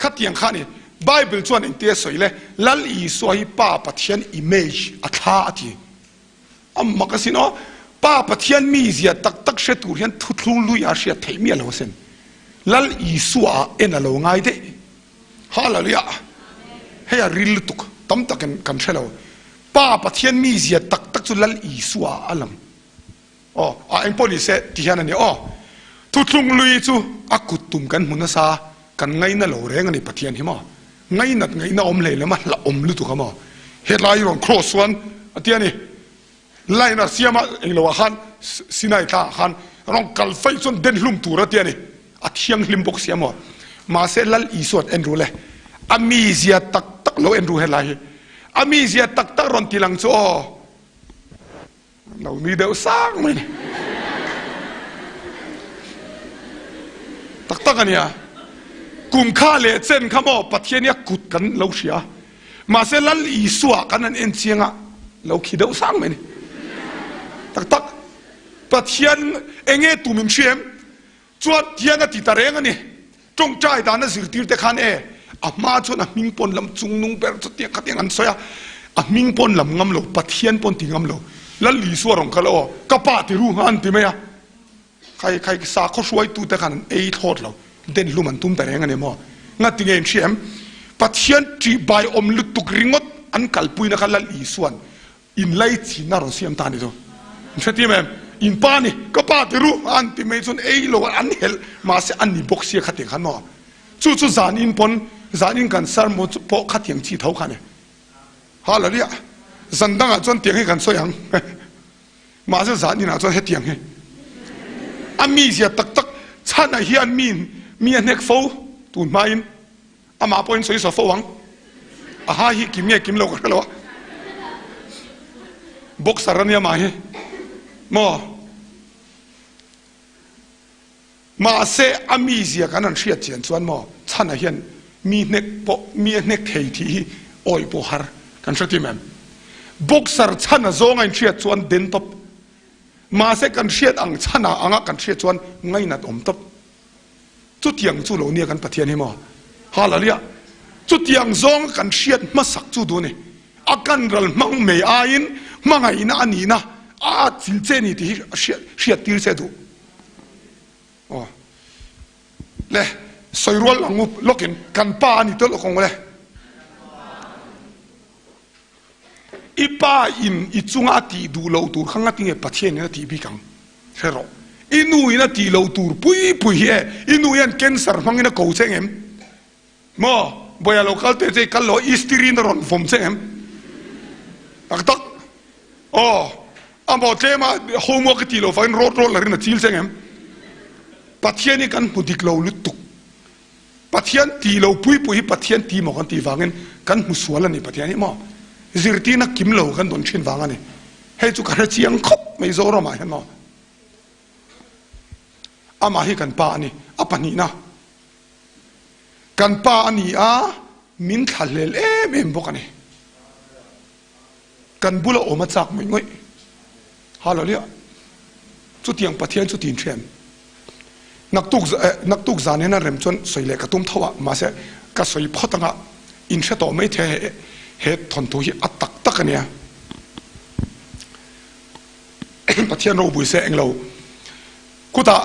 A: ขัดยังข้านี่ไบเบิลชวนอินเตียสวยเลยลัลอีสวยป้าปะเทียนอิมเมจอัฐาทีมักสินะป้าปะเทียนมีเสียตักเชตูเฮียนทุลุลุยอาเซียเทมีอะไรวะเซนลัลอีสวาเอ็นอะไรง่ายเด้ฮาเลลูยาเฮียริลตุกตั้มตักกันเชลล์ป้าปะเทียนมีเสียตักจุลัลอีสวาอัลลัมเอ็งพอลิเซที่เฮียนั่นเนี่ยทุลุลุยจูอากุตุมกันมุนซากันไงน่ะเราเร่งอันนี้ปะเทียนหิมะไงน่ะอมเลยแล้วมันละอมลุตุขมาเฮดไลน์รองครอสวันอันที่นี่ไลน์น่ะเสียมาเองเราขันสินัยตาขันรองกัลไฟจนเด่นลุ่มตัวอันที่นี่อัดเชียงลิมบกเสียมาเสร็จแล้วอีสวดเอ็นรู้เลยอามีเสียตักเราเอ็นรู้เฮดไลน์อามีเสียตักรอนทีหลังโซ่เรามีเดียวสร้างไหมตักกันเนี่ยกุมข้าเลเซนขโมปะเทียนเนี่ยกุดกันเราเสียมาเสร็จแล้วอีสวกันนั่นเอ็นเชียงอ่ะเราคิดเอาสร้างไหมนี่ตักปะเทียนเองตุมิมเชียมจวดเทียนติดตะเรงนี่จงใจตานะสิรติร์เตขันมาจนมิงปนลำจุงนุงเปิดเตียขัดยังอันสอยมิงปนลำงำโลปะเทียนปนติงำโลแล้วลีสวรองเขาโอกระปาติรู้ฮันติไหมอะใครสาเขาช่วยตูแต่ขันทอดเราเด่นลุมันตุ้มแต่แรงอันนี้มั้งงั้นติงเองเชียมปัจเจียนจีบายอมลุตุกริงดอันกัลปุยนะครับแล้วอีส่วนอินไลท์น่ารอเสียมตานี่ตัวใช่ไหมอินปานี่ก็ป้าติรู้อันที่ไม่ส่วนโลอันเฮลมาเสอันนี้บกเสียขัดยังขันมั้งจู่จานอินปนจานอินกันสารมดปกขัดยังชีเท้าขันเนี่ยฮาเลลูยาสันดังอ่ะจนเตียงให้กันสวยงมาเสจานอินอ่ะจนให้เตียงให้อามีเสียตักฉันเฮียนมีอันเน็กฟูตูนมาอินอามาปอยน์สวยสฟูวังฮาฮิกิมเงี้ยกิมโลกันแล้วบกสารเนี่ยมาเฮมาเสอามีเสียกันนั่นเชียดเจียนส่วนฉันเฮียนมีเน็กเฮทีโอยปหาร์กันสักทีแม่บกสารฉันจะงานเชียดส่วนเด่นตบมาเสกันเชียดอังฉันอังกันเชียดส่วนไงนัดอมตบจุดยังจู่เหล่านี้กันปะเทียนให้ฮาเลลูยาจุดยังซองกันเชียดมาสักจู่ดูนี่อาการรัลมังไม่อายินมังไงนะอันนี้นะจินเจนี่ที่เชียดตีเสดูเลยสวยรัวหลังลูกเห็นกันป้านี่ตัวลูกของเลยอีป้าอินอีจุงอาตีดูเหล่าตัวข้างหน้าที่เนี่ยปะเทียนเนี่ยตีบีกังใช่หรออินูอินะตีเหล่าตัวปุยอินูยันเกนสารมังอินะกูเซงเอ็มบ่อยเราคัลเตเจคัลโลอิสติรินรอนฟอมเซงเอ็มตักบอกเจมาโฮมวอกตีเหล่าฟังโรดลารินจิลเซงเอ็มปะเทียนนี่กันมุดิกเหล่าลุตุกปะเทียนตีเหล่าปุยปะเทียนตีหมอกันตีฟังกันมุสวลนี่ปะเทียนนี่จิรตีนักกิมเหล่ากันโดนชินฟังนี่ให้จุกันเชียงคบไม่โซรมาเห็นมั้งอามาให้กันป้านี่อาปนี่นะกันป้านี่มินทะเลเอ็มบอกกันนี่กันบุลโอมาจากไม่ง่อยฮาเลลูยาจุดยังปะเทียนจุดยินเชียนนักตุกจานเนี่ยนะเริ่มจนสวยเล็กกระตุ้มทว่ามาเสกสวยพอตั้งอินเชตโตไม่เทเหตุทนทุยอัตตักเนี่ยปะเทียนเราบุยเสเองเรากูตา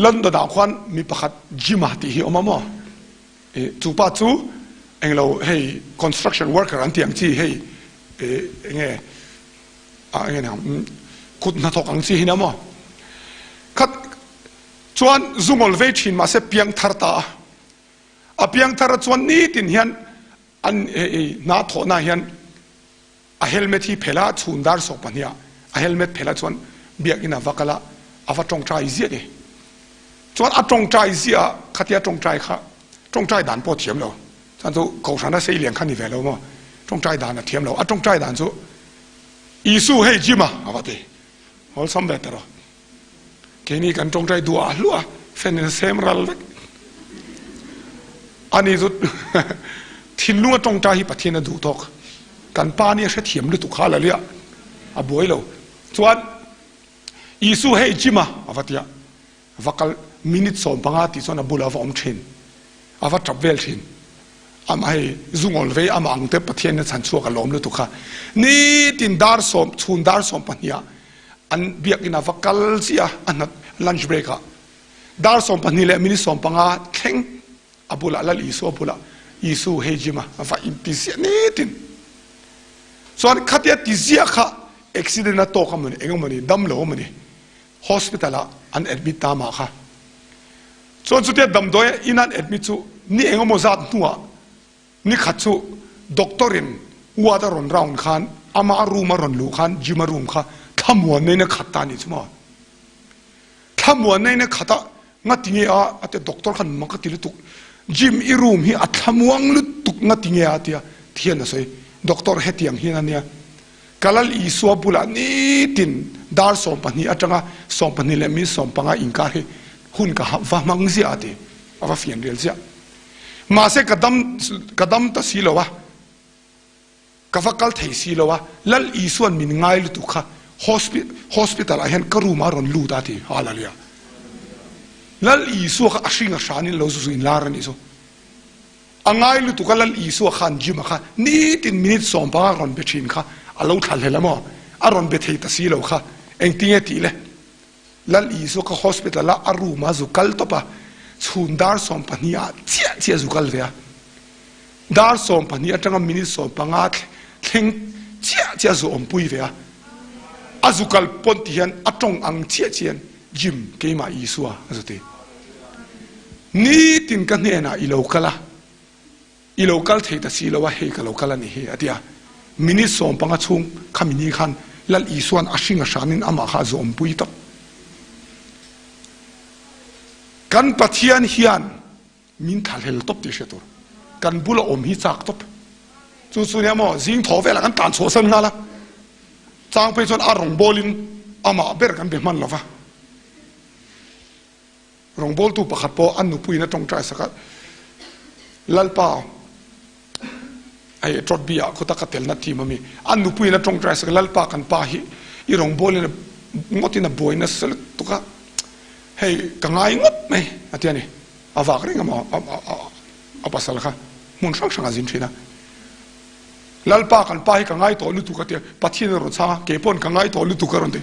A: ลันดาดาวควันมีประคัดจิมาติฮิออกมา จูป้าจูเองเราให้ construction worker อันที่ยังจีให้เงี้ยเงี้ยนะขุดนาทอกอังจีนะมั้งคัดชวนซุงอลเวชินมาเสพยังทาร์ตาเพียงทาร์ชวนนี้ตินเฮียนอันนาทอนาเฮียนเฮลเมตที่เพลาชุนดาร์สปัญญาเฮลเมตเพลาชวนเบียกินาวักละว่าจงใจเสียดิชวนจงใจเสียขัดยาจงใจค่ะจงใจด่านพอเทียมเราท่านทุกเขาฉันน่ะเสียเลี้ยงขันนี่แหละมั้งจงใจด่านน่ะเทียมเราจงใจด่านสุอิสุให้จิมาว่าดิฮอลซัมเบตร์แค่นี้กันจงใจดูลัวเฟนเซมรัลอันนี้สุดทิ้งลุงจงใจให้ประเทศนั้นดูตกกันป้าเนี่ยใช้เทียมหรือตุกขาละเนี่ยบ่อยเราส่วนอิสุให้จิมาว่าดิว่ากัลมินิทสองปังอาทิตย์ส่วนบุลาวอมเชนว่าจับเวลเชนให้ซุงอลเวอังเทปประเทศนั้นสันชัวกันล้มหรือตุกขานี่ตินดาร์สอมชุนดาร์สอมปัญญาอันเบียกินาว่ากัลเสียอันนั้นลันช์เบรกดาร์สอมปัญญาและมินิสอมปังอาเข่งบุลาละอิสุบุลาอิสุเฮจิมาว่าอิมพิเศษนี่ตินส่วนขัดยาติเสียค่ะอุบิเหตุนั้นโตกันมันเองมันนี่ดัมโลมันนี่ฮอสพิทอลอันแอดมิตตามาค่ะส่วนสุดท้ายดัมโดยอินันแอดมิตซูนี่เองมันจัดหัวนี่ขัดซูด็อกเตอร์อินวัดรอนราวน์ขันอามารูมารอนลูขันจิมารูมค่ะทำวันนี้เนี่ยขัดตานี่ใช่ไหมทำวันนี้เนี่ยขัดตางัดทิ้งเอะแต่ด็อกเตอร์ขันมันก็ติดตุกจิมอีรูมฮีอัดทำวังลุตุกงัดทิ้งเอะที่เทียนนะสิด็อกเตอร์เฮติยังฮีนั่นเนี่ยกาลอีสวบุลานี่ตินดาร์สอมปันนี่อาจารย์สอมปันนี่เลมิสอมปังอินการ์หุ่นกับว่ามังเสียติว่าเฟียนเรียลเสียมาเสกกระดมตัดสีเลวะกฟ้ากัลเทสีเลวะลัลอีส่วนมินง่ายลุตุกค่ะฮอสพิทอลเห็นกรูมารอนลูดาติฮาลาเลียลัลอีส่วนอาชิงอาชานินเราสุอินลารันิโซง่ายลุตุกลัลอีส่วนขันจิมาค่ะนี่ตินมินิทสอมปังรอนเบชินค่ะเราทันเลยละมั้งอารอนเบทีตัดสีเลวค่ะเองทิ้งตีเลยลัลอีส่วนฮอสพิทอลอารูมาสุกัลตบะชุนดาร์สอมปัญญาเจียเจียสุกัลเวียดาร์สอมปัญญาจังมินิสอมปังอาเข่งเจียเจียสุอมปุยเวียอาสุกัลปนที่ยันอาจงอังเจียเจียนจิมเกมาอีสัวอาสุเตนี่ตินกันเนี่ยนะอีโลกัลเทตัดสีเลวะเฮกัลโลกัลนี่เฮอดียมินิสอมปังอาชุงขามินิขันลัลอีส่วนอาชิงอาชานินอามาฮาสุอมปุยตับกันปัจจัยนี้อันมินทัลเฮลท็อปที่เชตัวกันบุลอมฮิจักท็อปจู่ๆเนี่ยมั้งจิงทอเวลกันตันโซสันนั่นละจางไปจนอารมณ์บอลินอามาเบิร์กันเบมันละวะรองบอลตู้ประคับปออันนุปุยนะตรงใจสักลัลป้าไอ้จอดบียคุตะกัดเตลนัดทีมันมีอันนุปุยนะตรงใจสักลัลป้ากันป้าฮีอีรองบอลเนี่ยงดที่น่ะบอยนะสลัดตุกะเฮ้ยกังไงงดไหมอาทิตย์นี้อาฝากเรื่องมั้งอาภาษาละค่ะมุนช่างอาจินชีนะลัลป้ากันป้าให้กังไงตัวลุตุกะเตียปัจจัยนรถซาเก็บปนกังไงตัวลุตุกะรันเต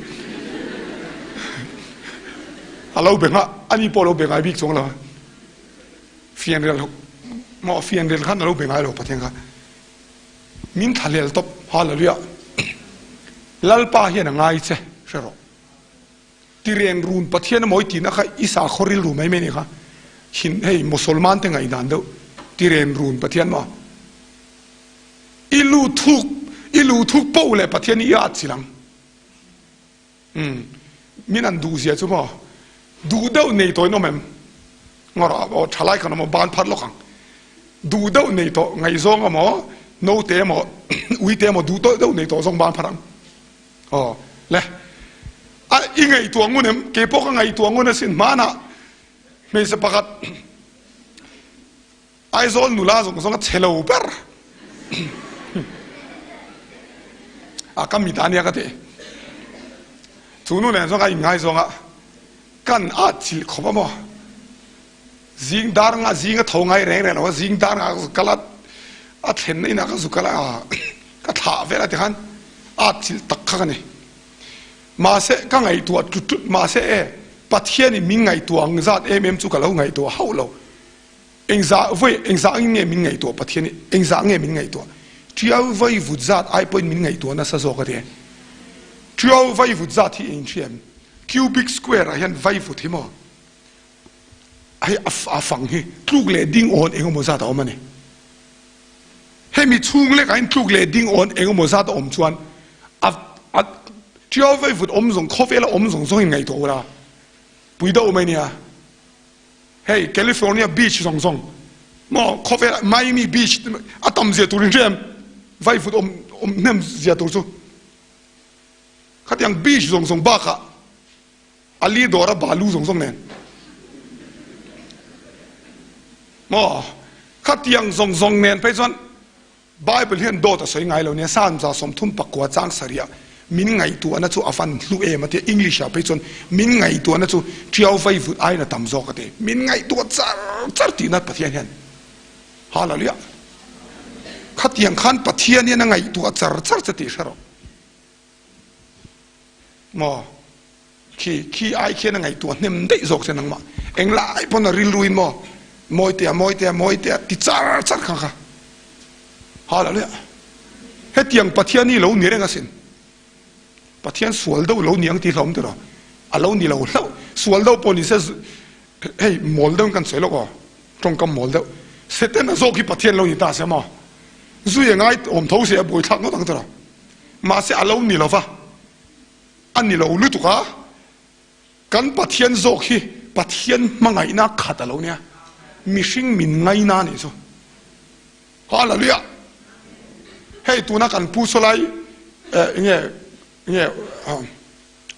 A: เราเบ่งอ่ะอันนี้พอเราเบ่งไอ้บิ๊กสงแล้วเฟียนเรียลมาเฟียนเรียลขันเราเบ่งไอ้เราปัจจัยกันมินทะเลลตบฮาเลลูยาลัลป้าเฮียนง่ายเช่ใช่หรอที่เรียนรูนปัจจัยนั้นมวยตีนะคะอิสาขอริลรูไม่เนี่ยค่ะหินให้มุสลิมานตั้งไงดันเดาที่เรียนรูนปัจจัยนั้นมาอิลูทุกเป้าเลยปัจจัยนี้อาจสิลังมินันดูเสียจุ๊บดูเดาในตัวน้องแม่งอราบชลายกันมาบ้านพัดล็อกดูเดาในตัวไงซองก็มาโนเตมวิเตมดูเดาในตัวซองบ้านพัดอ๋อเลยอีไงตัวงูเนี่ยเก็บพวกไงตัวงูเนี่ยสินมานะไม่สปักไอโซนนุลาส่งเชลล์เปอร์ก็มีตาเนี่ยก็เถอะทุนนู้นเนี่ยส่งไงส่งกันอาจิลขบมั้งจิงดาร์งาจิงก็ทงไงแรงๆนะว่าจิงดาร์งากลัดอาเห็นนี่นะก็สุกละก็ท่าเวลาที่ขันอาจิลตักกันนี่มาเสกก็ไงตัวจุดมาเสปัจเจียนี่มีไงตัวงจัดเอ็มสุกละไงตัวเฮาเรา eng za voi eng za nge min ngai to pathian ni eng za nge min ngai to trial vai vut zat ai point min ngai to na sa zo ka de trial vai vut zat hi eng thiam cubic square hian vai vut hi mo ai a fang hi tluk le ding on eng mo za ta om ani he mi chung le kain tluk le ding on eng mo za ta om chuan a trial vai vut om zong khofela om zong zong ngai to la pui da om nia hey California beach zong zong mo khofela Miami beach atam je turin jam vai vut om nem zia tur chu khat yang beach zong zong ba kha ali dora balu zong zong nen mo khat yang zong zong nen pe chuan Bible hian do ta soi ngai lo ne san za som thum pakwa chang saria min ngai tu ana chu afan lu e mate English a pe chon min ngai tu ana chu trial vai vut ai na tam zo ka te min ngai tu char ti na pathian hian hallelujah khat yang khan pathian ni na ngai tu char ti saro mo ki ai khen na ngai tu nem dei zok se nang ma eng lai pon na ril ruin mo moi te ti char kha hallelujah hetiang pathian ni lo ni renga sin pathian sual do lo niang ti hlom tero alo ni lo sual do poni se hey mol do kan selo ko tong kam mol do seten zo ki pathian lo ni ta se ma zu ye ngai om tho se boi thak no tang tero ma se alo ni lo fa an ni lo lu tu ka kan pathian zo ki pathian mangai na khat alo nia mishing min ngai na ni so hallelujah hey tu na kan pu so lai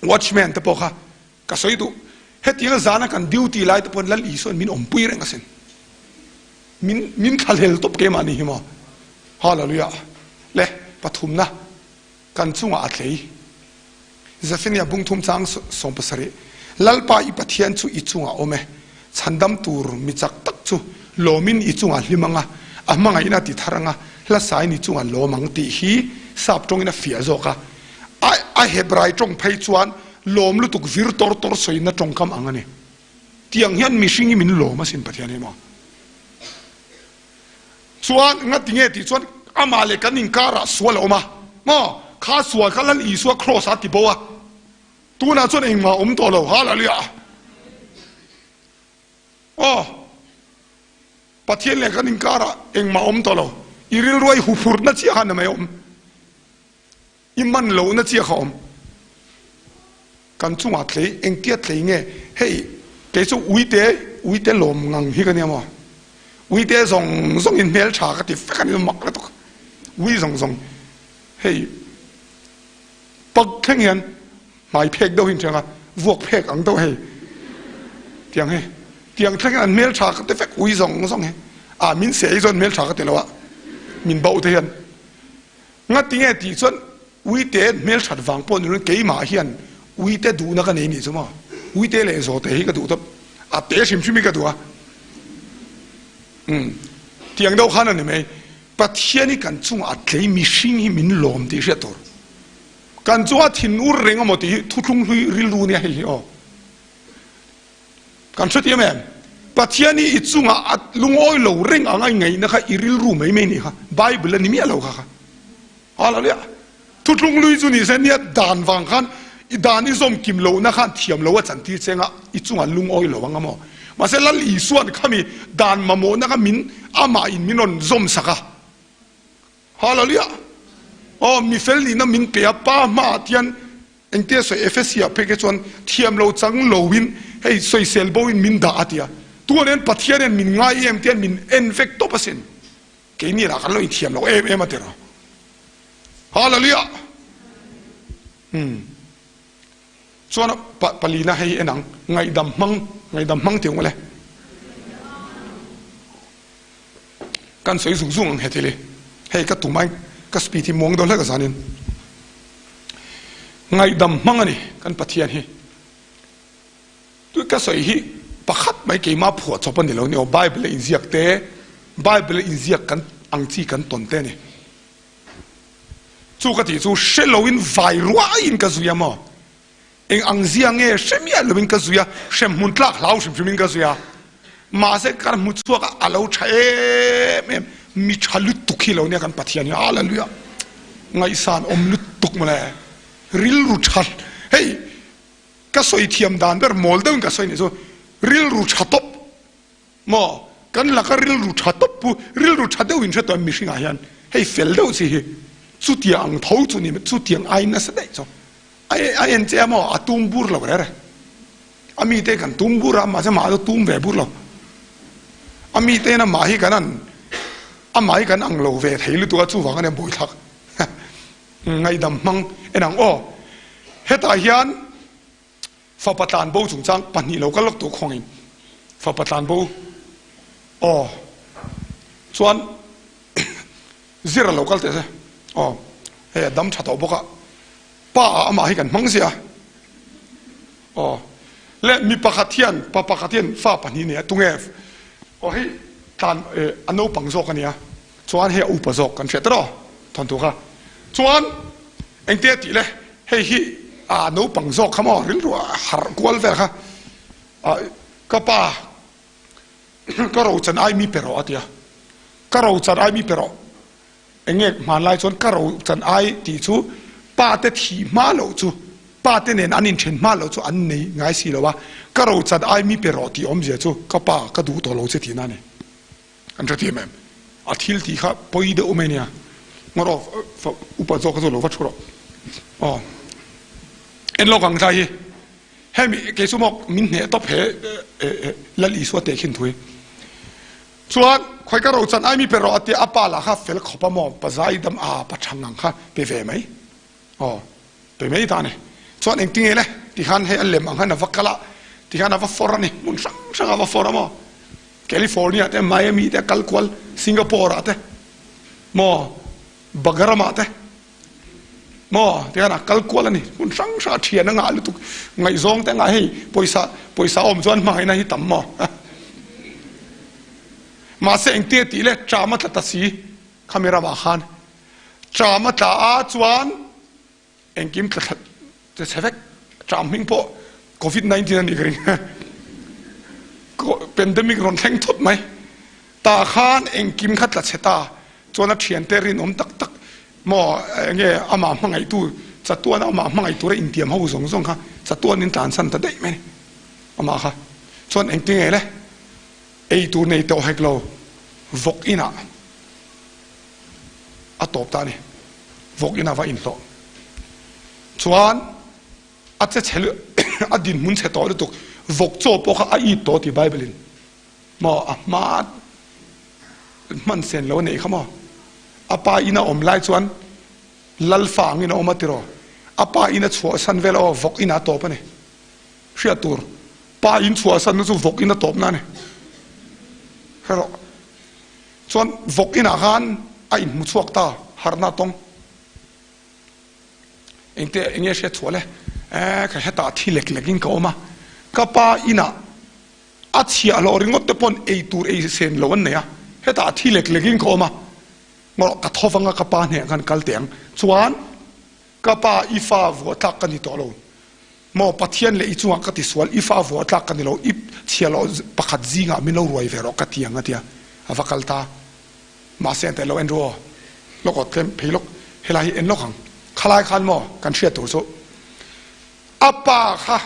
A: watchman te poka ka soi tu hetiang zana kan duty lai te pon lal ison min om pui reng asen min khalhel top ke mani himo hallelujah le pathum na kan chunga athlei zafenia bungthum chang som pasare lalpa i pathian chu i chunga ome chandam tur mi chak tak chu lomin i chunga hlimanga amanga ina ti tharanga la sai ni chunga lomang ti hi sap tong ina fia zoka a hebrai trong phei chuan lom lu tuk vir tor soina trong kam angani tiang hian mishing min loma sin pathian ema chuan nga tinge ti chuan amale kanin kara swal oma mo kha swal khalan i swa cross ati bowa tuna chuan engma to lo hallelujah oh pathian le kanin kara engma to lo iril roi hufur na chi han mai iman lo na chi khom kan chunga thlei engtia thlei nge hey ke chu uite lom ngang hi ka ne mo uite zong in mel tha ka ti fa kan mak la to ui zong hey pak kheng yan mai phek do hin changa vuok phek ang to hey tiang theng an mel tha ka ti fa ui zong he a min se zon mel tha ka ti lo min bau te hian nga tinge ti chuan uite mel that wang pon ru ke ma hian uite du na ka nei ni chuma uite le zo te hi ka du to a te sim chimi ka du a tiang do khana ne me pathiani kan chung a tlei mi hring hi min lom ti hria tor kan chuwa thin ur renga mo ti thutlung hlui rilu ne hi o kan choti me pathiani I chunga at lungoi lo reng angai ngai na kha iril ru mai mai ni kha bible ni mi alo kha hallelujah thutlung lui chu ni se nia dan wang khan I dan I zom kim lo na khan thiam lo wa chan ti chenga I chunga lungoi lo wanga mo ma se lal I suan khami dan ma mo na ka min ama in minon zom saka hallelujah oh mi fel ni na min pe pa ma tian engte so efesia pe ke chon thiam lo chang lo win hey soi sel bo in min da atia tuanen pathian min ngai em tian min enfect to pasen ke ni ra kan lo thiam lo em atera hallelujah chuan palina hei enang ngai dam mang tiang wale kan soi zung hetile hei ka tumai ka spiti mong do la ka zanin ngai dam mang ani kan pathian hi tu ka soi hi pakhat mai ke ma phuwa chopan ni lo ni o bible in ziak te bible in ziak kan angchi kan ton te ni chu ka ti chu sheloin vai ruwa in ka zuya mo eng ang zia nge shemia lovin ka zuya shem hun tlak lau shem min ka zuya มาเสกันมุดชัวกอาลูใช้มีชาลุตุกิเราเนี่ยกันปัทยานี่อาละลุยไงสานอมลุตุกมาเลยริลรูชัดเฮ้ยก็สวยเทียมดานเบอร์มอลเดินก็สวยนี่โซริลรูชัดตบมอกันละก็ริลรูชัดตบปุ๊ริลรูชัดเดวินชัดตัวมิชิงอายันเฮ้ยเฟลเดวสิสุดยังท้าวจุนี่สุดยังไอ้นั่นสได้โซไอ้เอ็นเจมออาตุมบูร์เราเลยอามีเตกันตุมบูร์มาจะมาตุมเวบูร์เราอามีเตนะมาให้กันนั่นอามาให้กันอังโลเวทให้ลุตัวจู่ฟังกันเนี่ยบ่อยทักไงดำมังเอ็นังโอเฮตาฮิอันฟ้าประทานบูจุงจังปันนี่เราก็ล็อกตัวคงอินฟ้าประทานบูโอ้ส่วนซิระเราก็เตะโอ้เฮ้ยดำชัดเอาบุกะป้าอามาให้กันมังเสียโอ้และมีปากกาเทียนปากกาเทียนฟ้าปันนี่เนี่ยตุงเอฟโอ้เฮ้ยทานอันนู้ปังโซกันเนี่ยส่วนเฮ้ยอุปโซกันเสียตลอดทนตัวค่ะส่วนเอ็งเตี้ยตีเลยเฮ้ยนู้ปังโซขมอริลรัวหาร์กวลเวร์ค่ะก็ป้าก็เราจะไอ้มีเปรอะที่ก็เราจะไอ้มีเปรอะเอ็งเอกมาไล่ส่วนก็เราจะไอ้ที่ชูป้าเตที่มาเราชูป้าเตเนี่ยอันนี้เช่นมาเราชูอันนี้ง่ายสิแล้วว่าก็เราจะไอ้มีเปรอะที่อมเสียชูก็ป้าก็ดูตัวเราเสียทีนั่นเองอันจะที่แม่อาทิตย์ที่ข้าไปเดอเมเนียงรออุปโภคก็จะรู้ว่าชัวร์อ๋อเอ็นโลกังใจให้มีเกสุมอกมินเนตบเหละลีสวดเตะขึ้นถุยส่วนใครก็รู้จันไอ้มีเปรอะที่อาปาละข้าเฟลขบมอปะใจดำอาปะชังงังข้าไปเวไหมอ๋อไปไหมตาเนี่ยส่วนเองติงเลยที่ขันให้อันเล่มอังขันนับกะละที่ขันนับฟอร์นี่มุนสังนับฟอร์มั้งแคลิฟอร์เนียแต่ไมอามีแต่คัลควอลสิงคโปร์อะแต่มอบักรามาแต่มอที่นั่นคัลควอลนี่คุณสังชาเทียนงาลุตุไงซองแต่ไงให้ปอยสาอมจวนมาให้นายตั้มมอมาเสียงเตี้ยตีเลยจามัตตาสีคาเมราบาขันจามัตตาอาจวนเอ็งกิมตัดจะเสกจามมิงโปโควิด-19นี่กริงเป็นเดมิกรอนแทงทดไหมตาขานเองกิมขัดตัดเสตาจวนเทียนเตรินอมตักมอเงี้ยอามามังไงตู้สัตว์ตัวนั้นอามามังไงตัวเรอินเดียมเขาส่งค่ะสัตว์ตัวนี้ตานสันตัดได้ไหมอามาค่ะจวนเองที่ไงเลยไอตัวในตัวให้เราวกอินะอัตบตานี่วกอินะว่าอินโตชวนอาจจะเฉลยอดีตมุนเฉต่อเลยตุกวกโจปกไอตัวที่ไบเบิลมออามามันเซนแล้วเนี่ยเขามออาปาอินะอมไลชวนลัลฟังอินะอมติโรอาปาอินะชัวสันเวลาวกอินะตัวปะเนี่ยเชียตูร์ปาอินชัวสันนู้วกอินะตัวนั่นเนี่ยเฮ้ยส่วนวกอินะกันไอมุชวกตาฮาร์นาตงเองเตะเองเชียชัวเลยแค่ตาที่เล็กๆกินเขามาก็ปาอินะอาเชียเราเรื่องก็ปนไอตูร์ไอเซนเราวันเนี่ยเฮตาที่เล็กๆกินเขามาเรากระทบฟังกับปาเนี่ยกันกัลเตียงส่วนกับปาอีฟ้าวัวทักกันที่ตัวเรามอปัทยันเลยอีจวงกัติสวลอีฟ้าวัวทักกันที่เราอีเชียเราปักจิงอ่ะไม่เรารวยเวรกัติยังอ่ะที่อ่ะฟักกัลตามาเซนแต่เราเอ็นรัวเราก็เต็มพิลกเฮลัยเอ็นล็อกขังขลายขันมอกันเชียตัวโซอาปาค่ะ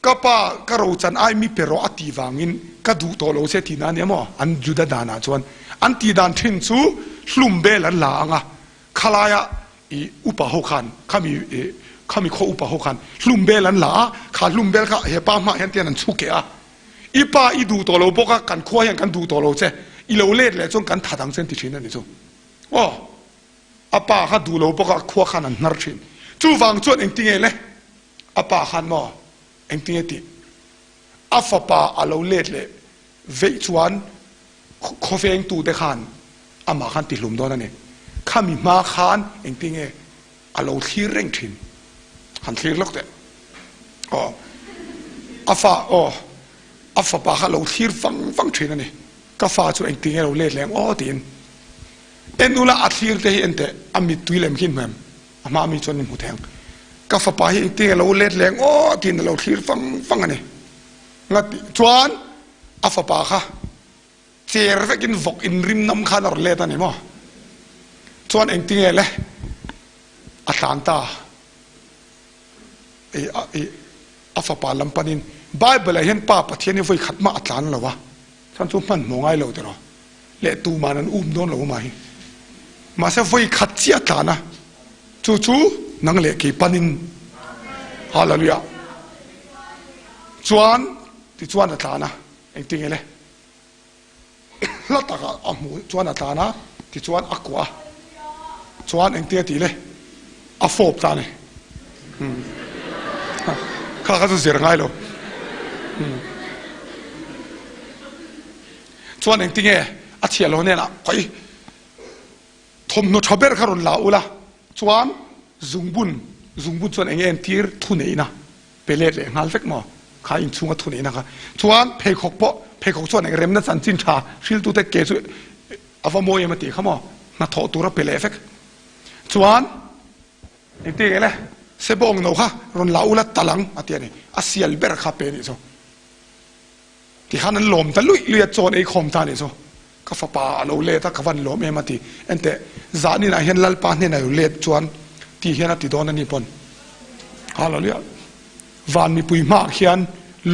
A: ก็ป้าก็รู้จันไอมีเปรอะตีวางินก็ดูตัวเราเสียทีนั้นเนี่ยมั้งอันจุดดานาจวนอันตีดานทิ้งซูลุ่มเบลันลางอ่ะขลายอุปโภคันข้ามีข้ออุปโภคันลุ่มเบลันลาขาลุ่มเบลก็เฮป้ามาเห็นเตียนันสุกเอะอีป้าอีดูตัวเราพวกกันขั้วยังกันดูตัวเราเจ้อีเราเล่เลยจงกันถัดทางเส้นที่ชินนั่นนี่จูโอ้อาป้าเขาดูเราพวกขั้วขันนั้นนัดชินจูฟังจวนเองติงเอเลยอาป้าขันมั้งเองที่นี่อาฟป้าอาเราเล็ดเลยเวชวันคอฟเองตูเดขันอามาขันติดลุมโดนนั่นเองข้ามีมาขันเองที่นี่อาเราที่เร่งทิ้งหันที่ล็อกเด็อ๋ออาฟป้าข้าเราที่ฟังทิ้งนั่นเองก็ฟ้าช่วยเองที่นี่เราเล็ดแรงอ๋อตีนเอ็นดูละอัดที่เรื่องเอ็นแต่อามีตุยเล่มขึ้นมาอามามีจนหมดแทงก็ฟ้าไปเองที่เราเล็ดแรงโอ้ทีนเราที่ฟังอันนี้งัดจวน อาฟปาค่ะเจอร์เวกินวกอินริมน้ำขันอร์เลตันนี่มั้งชวนเองติงเอเลยอัตลันตาอาฟปาลัมปานินไบเบิลเห็นป้าปะเทียนนี่ไฟขัดมาอัตลันหรอวะท่านทุกมันมองไงเราเถอะเละตูมานั้นโดนเราไหมมาเสียไฟขัดเสียตานะจู่ๆนังเละกี่ปานินฮาเลลูยาชวนที่ชวนอัตลานะเองติงเอเลยแล้วตากอาหมูชวนอัตลานะที่ชวนอักวาชวนเองเตี้ยตีเลยอาฟอบตาเนี่ยข้าก็จะเสียงไงหรอชวนเองติงเออาเชียโลเนี่ยนะไปทมโนชอบเบอร์คารุนลาอุละชวนซุงบุนชวนเองทีร์ทุนเองนะเปเล่เลยงานเฟกมอข้าอินชุงทุนเองนะครับชวนเพคกปะเพคกชวนเองเรมนัสันจินชาชิลตุเตเกสุอาฟโมยมาตีเขามอนาทอตัวรับเปเล่เฟกชวนเองตีเอเลยเซบองโนค่ะรุนลาอุละตะลังอาเตียนี่อาเซียลเบอร์คาเปนี่โซที่ข้านั้นลมแต่ลุยเลียจอนไอ้คอมตานี่โซก็ฟ้าป่าเราเล่ถ้าขวันลมเอมาตีเอ็นแต่จานี่นะเห็นลัลปานนี่นะอยู่เล่จวนที่เห็นติดโดนนั่นนี่ปนฮาโลลูยาวันมีปุยมากเขียน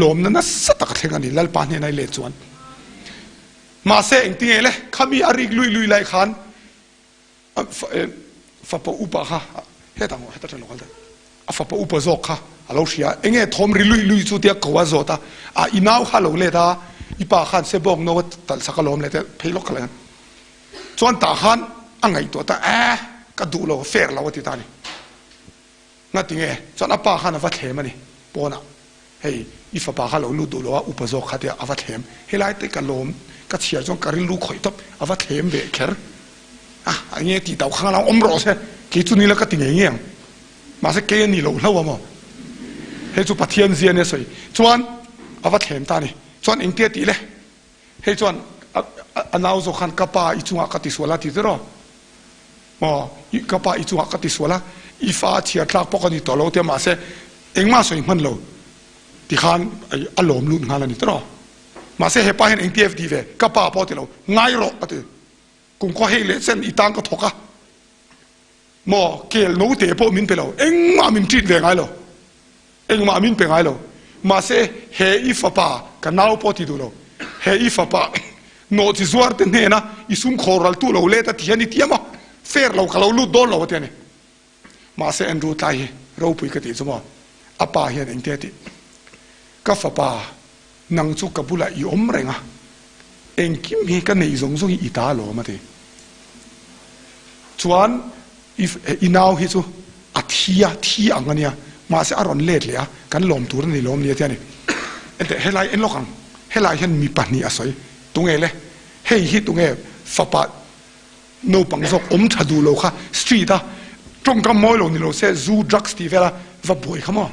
A: ลมนั้นสตักเทกันนี่ลัลปานนี่นะเล่จวนมาเสงตีเอเลยข้ามีอาริกลุยไล่ขันฟ้าป่าอุปะค่ะเฮ้ตังหัวเฮ้ตังหัวกันฟ้าป่าอุปะโจกค่ะเราเสียเองทอมริลุยสุดที่เขาว่าโจตาอินาวข้าเราเล่ตาอีป่าขันเสบองโนวตัดสักลมเลยแต่เพลอกอะไรกันส่วนตาขันอังไงตัวตาก็ดูเราเฟรเราที่ตานี่นั่นติงส่วนอาป่าขันวัดเทมันนี่ปนะเฮ้ยอีฟ้าป่าขันเราลู่ดูเราอุปโภคขัดเดียวัดเทมเฮลัยติกลมก็เชียร์จงการิลูข่อยทับวัดเทมเบเกอร์อันนี้ที่เต่าข้างเราอมรอเช่กี่จุดนี้แล้วก็ติงเงี้ยมาสักเกยนี่เราเล่าว่ามั้งเฮ้ยจุดปะเทียนเสียเนี่ยสิส่วนวัดเทมตานี่ชวนเองเตี้ยตีเลยเฮ้ยชวนอนาวโซขันกป้าอิจุงกัติสวลาติดรออ๋อกป้าอิจุงกัติสวลาอีฟ้าเชียร์ทักปกติต่อเราเตี้ยมาเสเองมาสวยมันเราที่ขันอารมณ์ลุ้นงานเรานี่ตรอมาเสเฮป้าเห็นเองเตี้ยดีเว่กป้าพอที่เราง่ายหรอกอะติกุงก็ให้เลเส้นอีตังก็ถกอะมอเกลโนเตะพวกมินไปเราเองมามินจีดเลยไงเราเองมามินไปไงเรามาเสเฮอีฟ้าป่ากันน่าพอที่ดูเราเฮอีฟ้าป่าโนจิสวาร์เตนเฮนะอิสุมคอรัลตูเราเล่ตัดที่นี่ที่มาเฟรเราเขาลุดโดนเราที่นี่มาเสเอ็นรูตายเราปุยกติสมออาป่าเฮียนเองเตติก็ฟ้าป่านังจุกกับบุหรี่อมเรงอ่ะเองกิมเฮกันในสงอีตาโลมาทีชวนอีนาวฮิซูอัฐิยาที่อังกันเนี่ยมาเสอารอนเล็ดเลยอ่ะกันลมตัวนี่ลมเนี่ยที่นี่แต่เฮลัยเอ็นล็อกอังเฮลัยเห็นมีปัญหาอะไรตรงเอเลยเฮ้ยฮิตรงเอฟ้าป่าโนปังจกชะดูโลค่ะสตรีทอ่ะตรงกับมอยโลนี่โลเซซูดรักสตีเวล่าว่าบ่อยขมา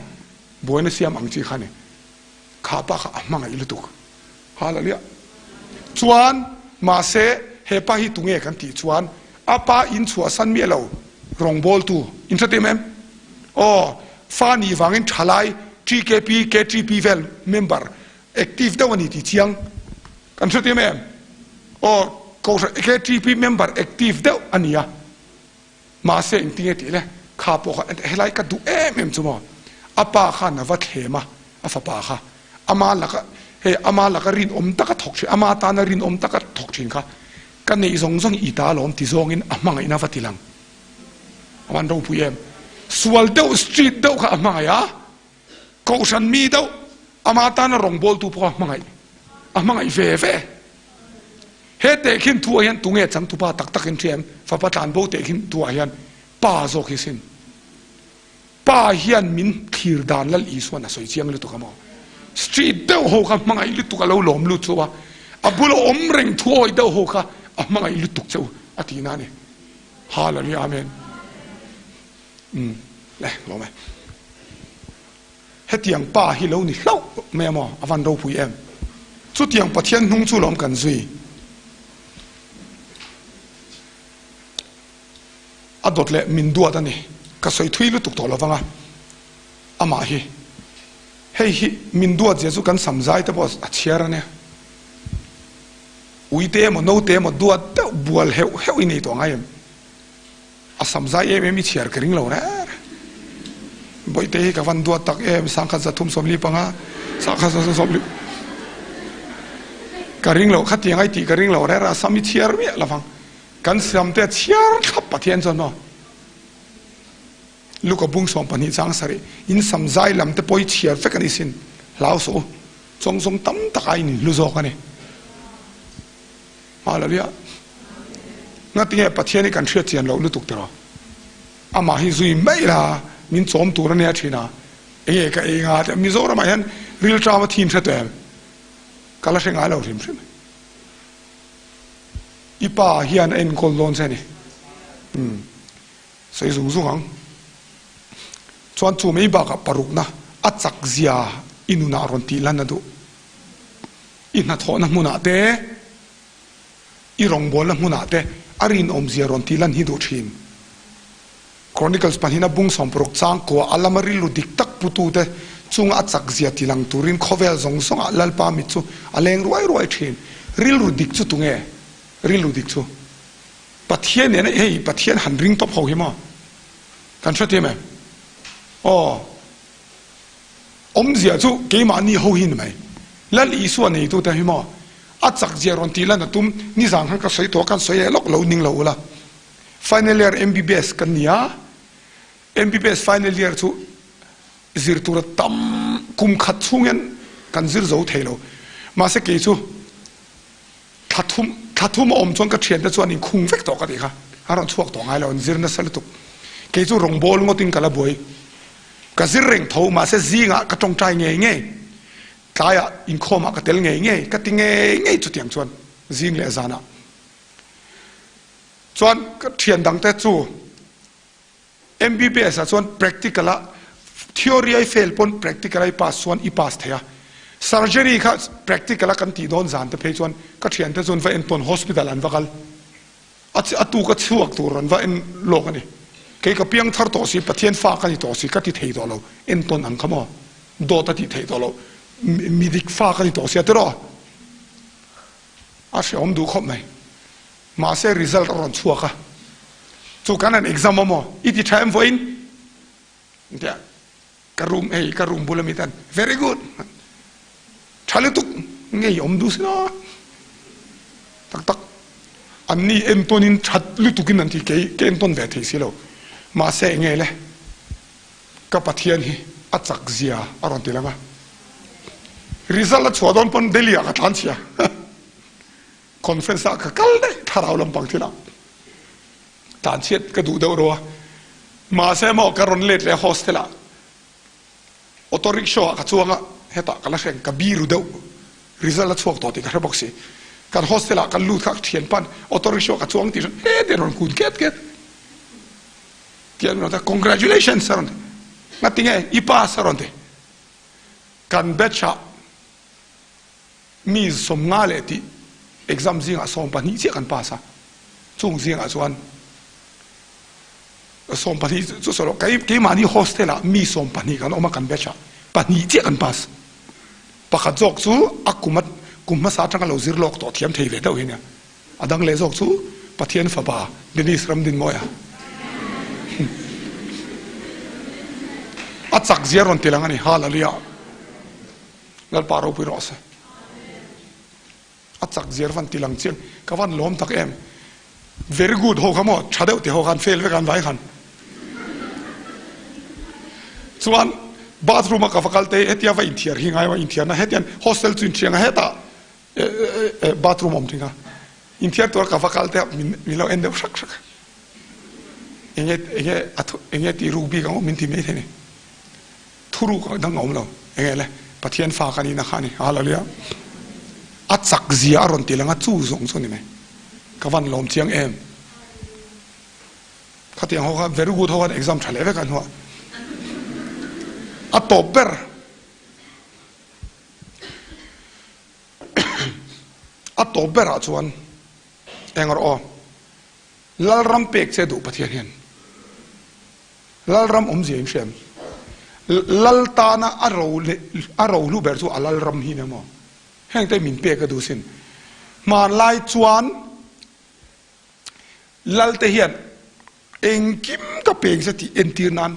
A: บ่อยเนี่ยเสียมังจีขันเนี่ยข้าป้าข้ามังไอ้ลุตุกฮาเลลูยาชวนมาเสเฮป้าฮิตรงเอกันตีชวนอาป้าอินชัวสันเมียเรารองบอลตูอินสเตมโอ้ฟานีวังอินทลาย GKP KTP เวลเมมเบอร์แอคทีฟเท่านี้ที่เชียงกันสเตมโอ้ก็ KTP เมมเบอร์แอคทีฟเท่าอันนี้มาเสอินติเงติเลยข้าพวกเฮลัยก็ดูจุ่มอาป้าข้านะวัดเหมาอาฟ้าป้าข้าอามาลักเฮอามาลักรินตะกัถกชิอามาตานารินตะกัถกชินข้ากันในสงอีตาลมที่ทรงอินอามังอินาฟัติลังวันเราพูดสวลเดาสตรีทเดาข้าอามังอ่ะกูฉันมีเดาอามาตานารงบอลตูพออามังเฟ่เฮเตคินตัวยันตุงเอจังตุป้าตักอินเทียมฟ้าประทานโบเตคินตัวยันป้าโจกิสินป้ายันมินขีร์ดานลัลอีสวนะสวยเชียงเลยตุกามอสตรีทเดาหัวข้ามังลิตุกาเราหลอมลุตัวอับบุลอมเริงทัวเดาหัวข้ามังลิตุกเจ้าอาทิตย์นั้นฮาเลลูยาอาเมนเลยลงไหมเฮตียงป้าฮิโลนี่เล่าไม่มออวันเราพูดสุดที่ยังปะเทียนนุ่งจู่ล้อมกันซุยอดดเลยมินดัวตันนี่ก็สวยทุยลุตุกตัวเราฟังอ่ะอามาฮิเฮ้ยมินดัวเจสุกันสัมใจแต่พอเชียร์เนี่ย อุยเตะมันโนเตะมันดัวเตะบัวเฮวอินี่ตัวไงอาสัมใจมีเชียร์กริ่งเราเนี่ยบ่อยเตะกับวันดัวตักสังขัดจะทุ่มสมลีปังอ่ะสังขัดจะสมลีกริ่งเราขัดยังไงตีกริ่งเราเนี่ยอาสัมมีเชียร์มีละฟังกันสัมเตะเชียร์ขับปะเทียนจนเนาะลูกกับบุ้งสองปนิจังสรีอินสัมใจลำเตะปอยเชียร์เฟกันอิสินลาวสูทรงตั้มตะไคนี่ลุโซกันนี่มาแล้วเนี่ยงั้นที่ปะเทียนนี่กันเชื่อเจียนเราลุตุกตัวอามาฮิซุยไม่ละมินจอมตัวเนี่ยชีนะก็อาจจะมิโซรามาเห็นรีลทรามาทีมเสด็จก็ละเชงอะไรเราทีมใช่ไหมอีป้าเฮียนเอ็นโคลอนเซนี่ใส่สูงหังชวนจูไม่บ้ากับปรุกนะอัจฉริยะอินุนารอนตีลันนะดูอินนัทโนะมุนาเตอีรองบอลมุนาเตอารินอมเซียรอนตีลันฮิดูชิมChronicles ปัญหาบุ้งสมปรุกจางกัวอัลลามาริลุดิกตักปุตุเตจุงอัจฉริยะตีลังตูรินขวเวลงอัลลปามิจูอัลเลงรวยชิมริลุดิกจูตุงริลุดิกจูปัทเทียนเนี่ยปัทเทียนหันริงตบเขาหิมะกันชัดเจนไหมอ๋ออมเสียจูเกี่ยมานี่เขาหินไหมแล้วอีส่วนนี้ตัวแต่หิมะอัจฉริยะรอนตีลันตุ้มนี่สั่งให้ก็ใส่ตัวกันใส่ล็อกเหลานิ่งเหลาละ Final year MBBS กันเนี่ย MBBS final year จูซิร์ตัวตั้มคุมขัดช่วงนั้นกันซิร์จะเอาเทโลมาสักกี่จูขัดทุ่มอมจนกระเทียนแต่ส่วนนี้คุ้งเฟกตัวกันดีค่ะฮารันช่วงตัวไงเราซิร์นั่นสลัดตุกกี่จูรองบอลงอติงกันละบ่อยก็ซิร์เร่งเท่ามาเสียซีงะก็จงใจเงี้ยกายอินโคมาก็เตลเงี้ยก็ติงเงี้ยจุดอย่างชวนซีงเลซานะส่วนก็เทียนดังแต่จู่ MBBS ส่วน practical ละ theory ไอ้ fail ปน practical ไอ้ pass ส่วนอี pass เทีย surgery ค่ะ practical ละกันตีโดนจานแต่เพย์ส่วนก็เทียนแต่ส่วนว่าเอ็นปน hospital อันว่ากันอัตูก็ช่วยตัวรันว่าเอ็นโลกันนี่เกี่ยวกับเพียงทาร์ตัวสิปะเทียนฟ้ากันนี่ตัวสิก็ติดเทตัวเราเอ็นปนอันขโมยโดดติดเทตัวเรามีดิกฟ้ากันนี่ตัวสิตัวอาเสียอมดูครบไหมมาเสีย result รอนชัวร์ค่ะจู่กันนั้น exam มั่วอีที่ใช้ไม่อินเดี๋ยวกระรุมบุลมิตัน very good ชาลิตุกเงี้ยอมดูสินะตักอันนี้เอ็นต้นินชัดลิตุกินนั่นที่เอ็นต้นแบบที่สิเรามาเสียเงี้ยเลยกับปะเทียนฮีอัจฉริยะอารมณ์ตีละมั้ง result ชัวร์โดนปนเดลียกับทันเชียconference ก็กัลเดถ้าเราลำบากที่นั่นตานเช็ดก็ดูเดารัวมาเสมอการรอนเล็ดเลยโฮสเทล่าออโต้ริกชาก็ช่วงเหตุการณ์เช่นกับบีรูเดา result ช่วงต่อที่การบอกสิการโฮสเทล่าการลูดขัดเทียนปันออโต้ริกชาก็ช่วงที่เดี๋ยวรอนคุณเก็ตเทียนเราแต่ congratulations สรันนั่นติงอีป้าสรันเดการเบชามีสมงาเลติexam ซิงอ่ะส่งปนิเจกันภาษาจุงซิงอ่ะส่วนส่งปนิจุดสโลกกี่มานี่โฮสเทล่ะมีส่งปนิกันออกมากันเบชะปนิเจกันภาษาปะขัดจอกซูอักกุมมาสาจังกันเราซิร์ลอกต่อเทียมเทเลเท่านี้อดังเลจอกซูปะเทียนฟ้าบาเดนิสรัมดินมอยอัดสักเจียรอนเทลังนี่ฮาลาลียาแล้วปารูปิโรสอัดสักเจียร์ฟันตีลังเชียงกับวันล้มตักvery good หัวขมอดชาเดวที่หัวกันเฟลไว้กันไว้กันส่วนบาธรูมกับฟักลเตเฮียว่าอินเทียร์หิงไงว่าอินเทียร์นะเฮียนโฮสเทลจุนเชียงเฮียตาบาธรูมอมทิ้งอ่ะอินเทียร์ตัวกับฟักลเตมีเราเอ็นเดวชักเงี้ยตีรูบีกันว่ามินทีไม่เท่นี่ทุรุก็ดังงอมเราเงี้ยเลยปะเทียนฟ้ากันนี่นะคะนี่ฮาลาลียอัดสักเสียรอนตีลังจู้ส่งส่วนนี่ไหมกับวันลมเชียงเขาเตียงเขาvery good เขาวัน exam เฉลยไว้กันหัวอัตโตเบอร์อัตโตเบอร์อ่ะชวนอลัลรัมเปกเสดูปะเทียนเห็นลัลรัมเสียงเสียมลัลตานะอาราวลูเบอร์จูลัลรัมฮีนะมั้งแห่งแต่มินเปกก็ดูสิน มาไล่จวนลัลเทียนเองกิมก็เป็นสติเอ็นตีนั้น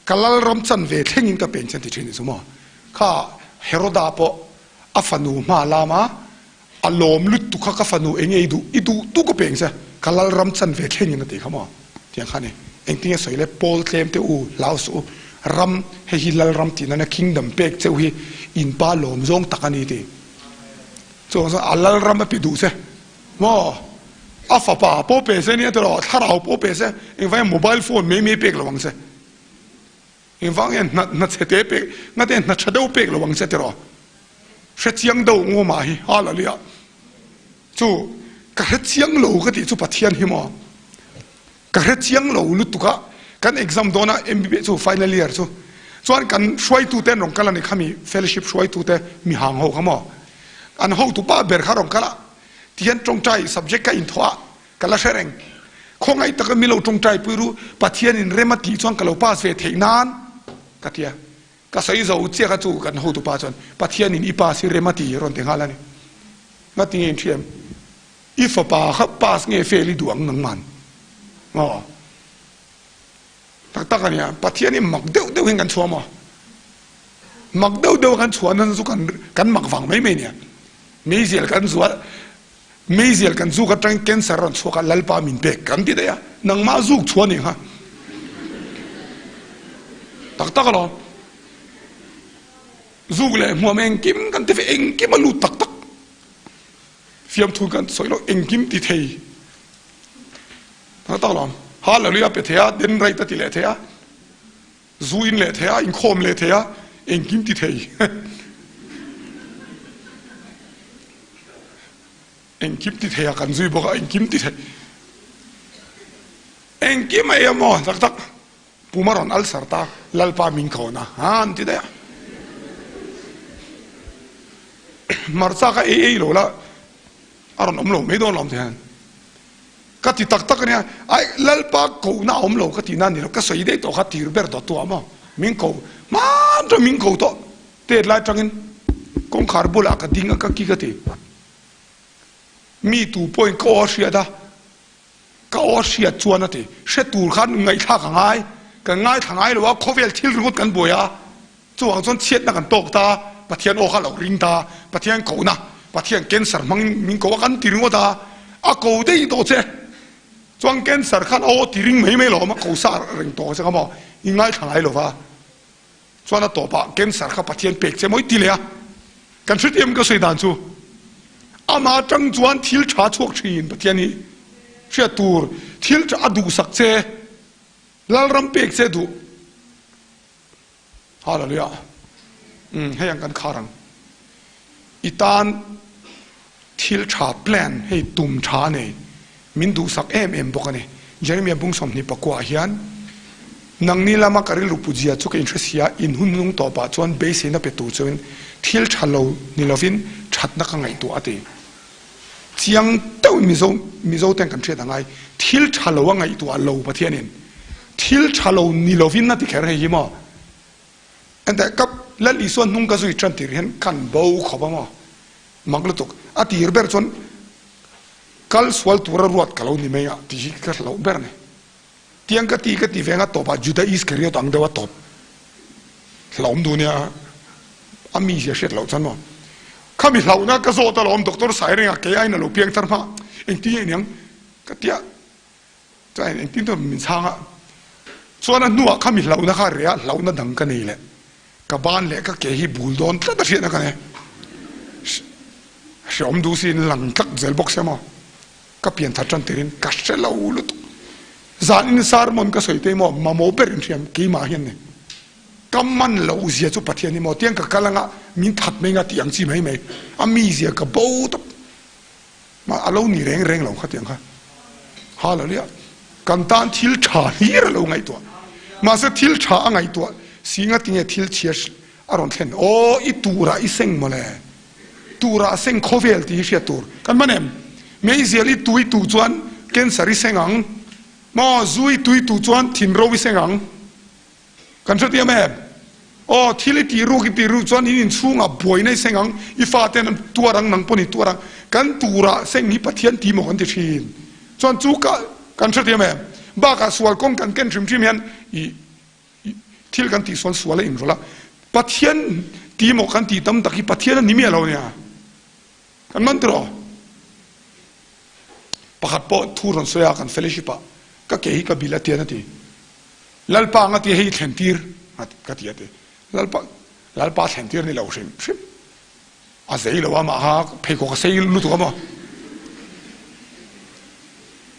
A: กัลลรำจันเวทเฮงินก็เป็นสติชินิสมอข้าเฮโรดาโปอัฟนูมาลามาอารมณ์ลุดตุกข้าฟนูเองอีดูตุก็เป็นซะกัลลรำจันเวทเฮงินนั่นเองขโมยเที่ยงข้านี่เองที่สวยเลยโพลเคลมเตอูลาวสูรำให้ฮิลลรำที่นั่นคิงดัมเป็กเจ้าฮีอินปาลมซงตักันนี่ทีส่วนอัลลรำมาไปดูซะว่าอาฟ้าป่าโป๊เปเซ่เนี่ยตลอดถ้าเราโป๊เปเซ่เองฟังโมบายโฟนไม่เป็กระวังเซ่เองฟังเองนัดเสด็จเป็กนัดเองนัดเสด็จเป็กระวังเซ่ตลอดเสียงดูงูมาฮิฮาลาลียจู่กระเสียงโลก็ติดจู่ปัทยันหิมากระเสียงโลลุตุกะกัน exam โดนะ MBA จู่ final year จู่ส่วนกันช่วยตัวเต้นรองกันละนี่ขามี fellowship ช่วยตัวเต้มีหางหัวขโมยอันหัวตัวป้าเบิร์ขารองกันละที่ยันจงใจ subject กันอินทวะกันละเชรงคงไอ้ตะกันมีเราจงใจปุรุปัทยันอินเรมาตีส่วนกันเราป้าเสียเทนานกัตยาก็ใส่เราเจ้ากันจู่กันหัวตัวป้าส่วนปัทยันอินอีป้าสิเรมาตีรอนเทงฮาลานี่มาตีเองเทียมอีฟ้าป้าครับป้าเงี้ยเฟลิดวงหนังมันอ๋อตักกันเนี่ยปัทยันนี่มักเดียวเห็นกันชัวมั้งมักเดียวกันชัวนั่นสุกันมักฟังไม่เนี่ยไม่เสียกันชัวไม่เสียกันสู้กับจังเกนสารนชัวกันลัลปามินเบกกันที่เดียนังมาสู้ชัวนี่ฮะตักกันหรอสู้เลยมัวเองกิมกันที่เองกิมมาลู่ตักเฟียมทุกันสวยแล้วเองกิมที่เทยตักหรอฮาลาลียาเปเทียเดินไรตัดที่เลเทียซูอินเลเทียอินโคมเลเทียเองกิมที่เทยเองกิมที่เทียกันซุยบอกเองกิมที่เทียเองกิมไอ้ยามอตักปูมารอนอัลสาร์ตาลัลปามิงเขานะฮันที่เดียมาร์ซากเอโลละอารอนอมโลไม่โดนลมเทียนก็ที่ตักเนี่ยไอ้ลัลปาเขาหน้าอมโลก็ที่นั่นนี่เราก็สวยได้ตัวขัดที่รูเบิร์ตตัวมั้งมิงเขามันจะมิงเขาตัวเตะไล่จังเงินกงคาร์บุลากดิ้งก็กี่กติมีตัวpointก็อเสียดาก็อเสียจวนนั่นทีเสตูขันไงท่ากันง่ายทางไงหรือว่าเขาเวลทิลรุดกันบ่อยอ่ะจวงจนเช็ดนักกันตกตาปะเทียนโอขันเราริงตาปะเทียนเขานะปะเทียนเกนสร์มังมิงเขาว่ากันตีริงว่าตาอ่ะเขาได้ตัวเจ้จวงเกนสร์ขันโอตีริงไม่หรอมาเขาสาริงตัวใช่ไหมง่ายทางไงหรือว่าจวนนั้นตัวปะเกนสร์ขันปะเทียนเป็กเจ้าไม่ตีเลยอ่ะกันชุดเอ็มก็ใส่ด่านจูอามาจังจวนทิลชาชวกชีนปะเทียนี่เชื่อตูร์ทิลจะอดูสักเจลาลรำเป็กเจดูฮาลาลียาให้ยังกันคารังอีตานทิลชาแปลนให้ตุ่มชาเนี่ยมินดูสักบอกกันเนี่ยยังมีบุ้งสมนิปกว่าเฮียนนังนี่ละมาการิลูปุจิอาชุกอินทรียอินหุ่นนุ่งต่อปะจวนเบสินับเป็นตัวจวนทิลชาโลนิลวินชัดนักไงตัวอดีเจียงเต้ามิโซแต่งกันเชื่อทางไงทิลชาโลว่าไงตัวโลประเทศนี้ทิลชาโลนิลวินนั่นที่แค่ไหนยี่มั้งอันแต่กับแล้วอีส่วนนุ่งก็สุยจันทิเห็นกันเบาขบมั้งมักลุตุกอดีตเบอร์จวนกัลสวลตัวรวดกัลนี่ไม่อะที่ก็เราเบอร์เนี่ยเตียงก็ตีเวงก็ตบจุดอิสเครียตังเดว่าตบเราดูเนี่ยอามีเสียเสร็จเราจันมั้งข้ามีเรานะก็โซตลอมด็อกเตอร์สายเรื่องอะไรนั่นเราเพียงแต่มาเองที่ยังก็เตี้ยใจเองที่ตัวมินช่างอ่ะส่วนนั้นนัวข้ามีเรานะข้าเรียเรานะดังกันนี่แหละกับบ้านเล็กก็เกี่ยบูลดอนตั้งแต่เสียนะกันเนี่ยเสียมดูสิหลังตักเซลบ็อกซ์มาก็เปลี่ยนทัดจันเตรินกัสเซลอูลุตจานินซาร์มอนก็สวยเต็มมาโมเปอร์อินเสียมกี่มาเห็นเนี่ยก็มันเราเสียจุดปัจจัยนี่มอเตียงกับกัลลังมินทัดไม่งัดที่ยังจีไม่อามีเสียกับโบตมาเอาเรานี่แรงเราขัดยังค่ะฮาเลยกันตานทิลชาฮีร์เราไงตัวมาสักทิลชาไงตัวสิ่งที่เนี่ยทิลเชียร์อารมณ์เช่นโอ้อีตูระอีเซ็งมาเลยตูระเซ็งโคเวลที่เชียตูร์กันมันเองไม่เสียลิตุยจวนเกนสาริเซ็งังมาซุยตุยจวนทินโรวิเซ็งังกันสุดที่แม่โอ้ที่ลิตีรูจวนนี่สูงอ่ะบ่อยในเซ็งังอีฟ้าเต้นตัวรังนังปนิตัวรัง กันตูระเส้นนี้ปะเทียนตีหมกันที่ชีนจนจูกันเชื่อไหมบ้ากาสวลกงกันเก่งชิมเห็นที่กันตีส่วนสวลเลยอินรู้ละปะเทียนตีหมกันตีตั้มตะกี้ปะเทียนนี่มีอะไรเนี่ยกันมันตรอปะขัดปอทูรันสวยกันเฟลิชิปะก็เกี่ยกับบิลเทียนตีลัลปางตีให้เห็นตีร์ก็ตีตีลัลปาเห็นตีร์นี่เราชิมอาศัยเราว่ามาหาเพกก็เสียรู้ตัวมั้ง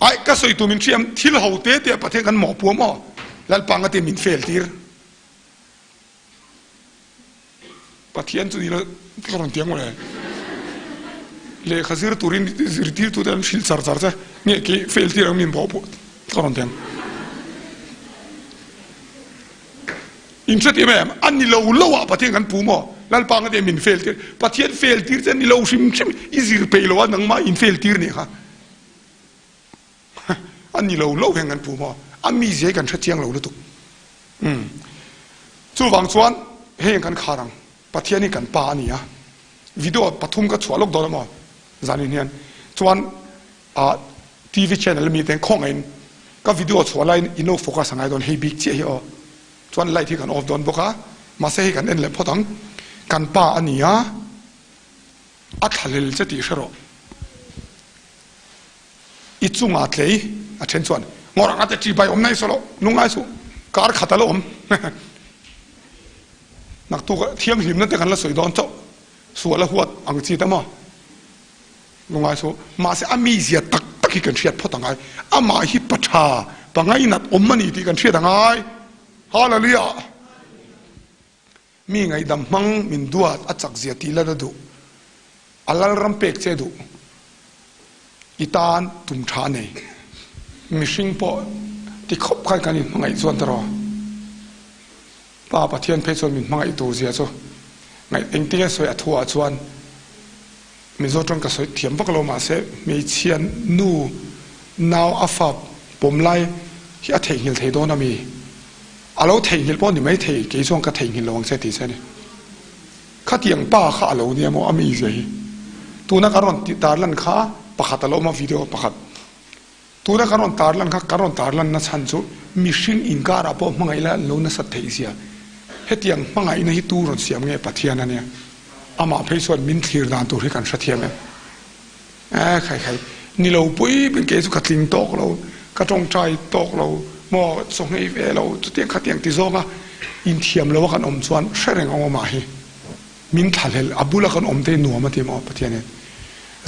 A: ไอ้ก็สวยตัวมินเชียมที่เราเตะประเทศกันหมอปัวมั้งลัลปางตีมินเฟลตีร์ประเทศจุดนี้เราก็ต้องเตียงเลยเลยข้าศึกตัวนี้ตีร์ตัวนั้นชิลซาร์ซะเนี่ยกี่เฟลตีร์มินบอกปุ๊บก็ต้องเตียงอินเสตียมอันนี้เราว่าประเทศกันปูมั้งลัลปังก็เดมินเฟลตีร์ประเทศเฟลตีร์จะนี่เราชิมอิซิร์เปย์เราว่านังมาอินเฟลตีร์นี่ค่ะอันนี้เราแห่งกันปูมั้งอันมีเสียกันชัดเจนเราเลยตุจู่วังส่วนเฮงกันขารังประเทศนี้กันป่านี่อ่ะวิดีโอปฐุมก็ชัวร์ลกโดนมั้งจานินเฮียนส่วนทีวีช่องมีแต่ข้องเองก็วิดีโอชัวร์ไลน์อินโนโฟกัสไงโดนให้บิ๊กเจ้าเหรอส่วนไลน์ที่กันออฟโดนบอกว่ามาเสียกันเอ็นเลยพอทั้งกันป่าอันนี้อ่ะอัดหัลจะตีเชโรอิจุงอัดเลยอัดเช่นส่วนงอรังอัดจะจีบไปอมในสโลนุ่งไงสุการขัดตลอมนักตัวเที่ยงหิมนั่นแต่กันละสวยดอนเจ้าสวยละหัวอังจีแต่มานุ่งไงสุมาเสียอามีเสียตักกันเชียดพอตั้งไงอามาฮิปชาตั้งไงนัดอมมันนี่ที่กันเชียดตั้งไงฮาเลลูยามีไงดำมังมินดัวอัจฉริยตีละดูอัลลรัมเป็กเจดูอีตานตุมชาเนมิชิงปอที่ขบกันนี่มังไงส่วนตรอป้าปะเทียนเพชรมินมังไงตัวเสียจ้ะไงเองที่สวยอัฐวส่วนมิโซจงก็สวยเทียมพวกเรามาเสมีเชียนนูนาวอัฟฟับผมไล่ที่อัฐหิลเทโดนามีอาเราเทหิลป้อนนี่ไม่เทกี่ช่วงก็เทหิลระวังเสียทีเสียนี่ข้าเตียงป้าข้าเราเนี่ยมันมีเสียตัวนักการันติตาลันข้าประคัตเรามาวิดีโอประคัตตัวนักการันตาลันข้าการันตาลันนั่นฉันจูมิชินอินการ์ปอมังไงละเรานั่นสัตย์เทียเฮตียงมังไงนั่นฮิตูรอนเสียงเงี้ยปัทยานั่นเนี่ยอามาเพย์ส่วนมินทีร์ดานตัวที่กันสัตย์เทียมใครนี่เราปุ้ยเป็นเกสุขัดลิงตอกเรากระจงใจตอกเรามอส่งให้เวเราจุดเตียงขัดเตียงติโซงอ่ะอินเทียมเราว่ากันอมส่วนเชื่อเรื่องเอามาให้มินทัลเลอับบุลกันอมเตนัวมาที่มอปัทยาเนี่ย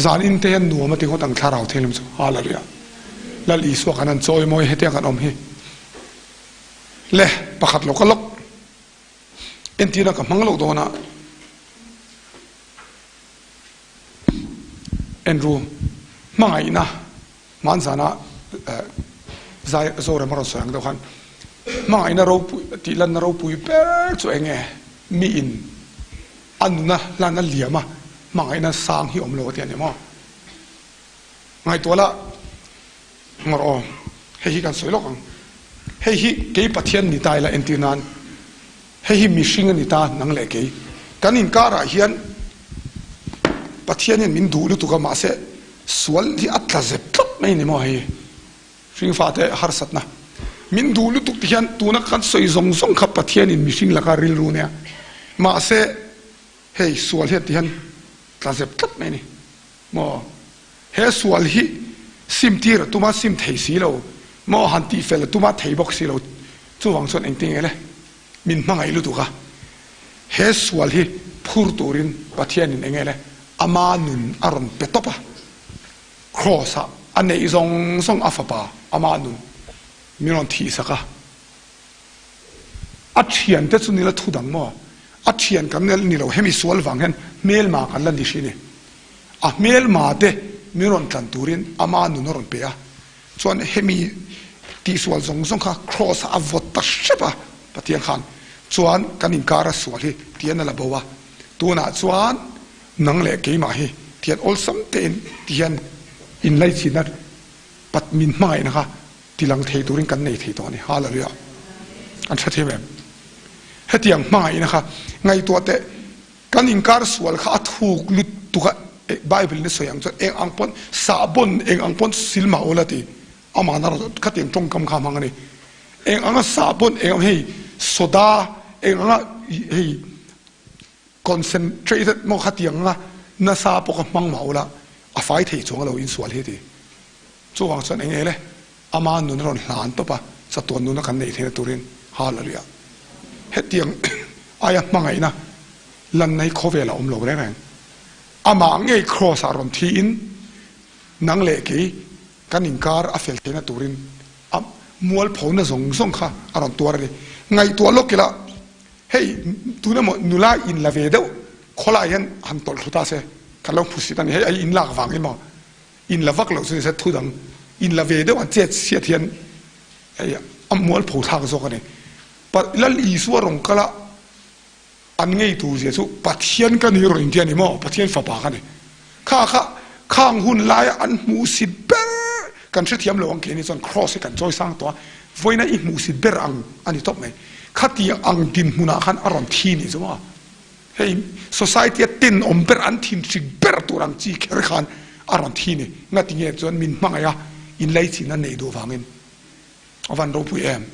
A: จานอินเตนนัวมาที่เขาตั้งท่าเราเทลิมสุฮาเลลูยาแล้วอีสวกันนั้นโจยมอยให้เตียงกันอมให้เล่ประคัดเราก็ล็อกเอ็นทีนักมังเราโดนะเอ็นรูมังไงนะมันสานะใจโซเรมารสวยงเดียวกันมังไงนะเราที่ลันเราปุยเปิดสวยงมีอินอันนู้นนะลันนั่นเหลี่ยมมังไงนะสร้างหิอมโลเทียนเนี่ยมั้งไงตัวละมารอให้ฮิกันสวยลงให้ฮิเกี่ยปัทยันนิตายละเอ็นตีนันให้ฮิมิชิงนิตานังเล็กเกี่ยกันอินการะเฮียนปัทยันเนี่ยมินดูลุตุกมาเสสวลที่อัตลาเจ็บทุบไม่เนี่ยมั้งเฮียชิงฟ้าเตะฮาร์สัตนะมินดูลุตุกที่ยันตัวนักการสวยส่งขับปัทยันอินมิชิงละการิลรูเนี่ยมาเสเฮ้สวลเฮียที่ยันลาเจ็บทุบไม่เนี่ยมั้งเฮ้สวลฮีซิมทีร์ตัวมาซิมเทสีเรามอฮันตีเฟลตัวมาเทบ็อกสีเราจู่วังส่วนเองติงเอเลยมินมังไงรู้ตัวค่ะเฮสวลฮีพูดตัวรินปัทยันเองเอเลยอามานุนอารมณ์เป็ดตบะครอสะอันนี้ส่งอัฟบะอามานุนมีนอนทีสักะอัจฉริยะแต่สุดนี้เราทุดังมั้งอัจฉริยะกันนี่เราเฮมิสวลวังเห็นเมลมากันลันดิชินีเมลมาเดมีรอนตันตูรินอามานุนรอนเปียส่วนเฮมีที่ส่วนส่งค่ะครอสอวตาเชปะปฏิยังขันส่วนกันอินการะส่วนที่เทียนนั่นละบัวตัวน่ะส่วนนังเล็กกี่มาให้เทียนอลซัมเตนเทียนอินไลซินัดปัดมินไม่นะคะที่หลังเทตูรินกันในเทตัวนี้ฮาเลลูยาอันชัดเจนแบบเฮตียงไม่นะคะไงตัวเตะกันอินการะส่วนค่ะถูกลุดตัวเอ Bible ni soyang cho eng angpon sabon eng angpon silma olati amana ro khating tong kam kham hangani eng anga sabon eng hei soda eng anga hei concentrated mo khatiang nga na sa po ka mang maula a fai thei chong lo in swal he ti chu wang chan eng ele ama nun ron hlan to pa sa ton nun kan nei the turin halalia hetiang aya mangai na lan nei khovela lo re rang ama ngei cross aron thi in nang le ki kan inkar a fel thena turin am mual phona zong kha aron tuar le ngai tua lokila hey tuna mo nula in la ve do khola yan han tol thuta se kalong phusi tan hey in lak wang imo in la vak lo se thudang in la ve do an chet sia thian ay am mual pho thak zo ka ne pa lal i su rong kala an ngei tu je chu pathian kan hi ro indian imo pathian fa pa ka ne kha khang hun lai an mu sit ber kan se thiam lo ang ke ni chon cross kan choi sang to voina i mu sit ber ang ani top mai khati ang din huna khan aron thi ni zuma hey society tin om ber an thin sig ber turang chi kher khan aron thi ni ngati nge chon min mangaya in lai chi na nei do wangin avan ro pu em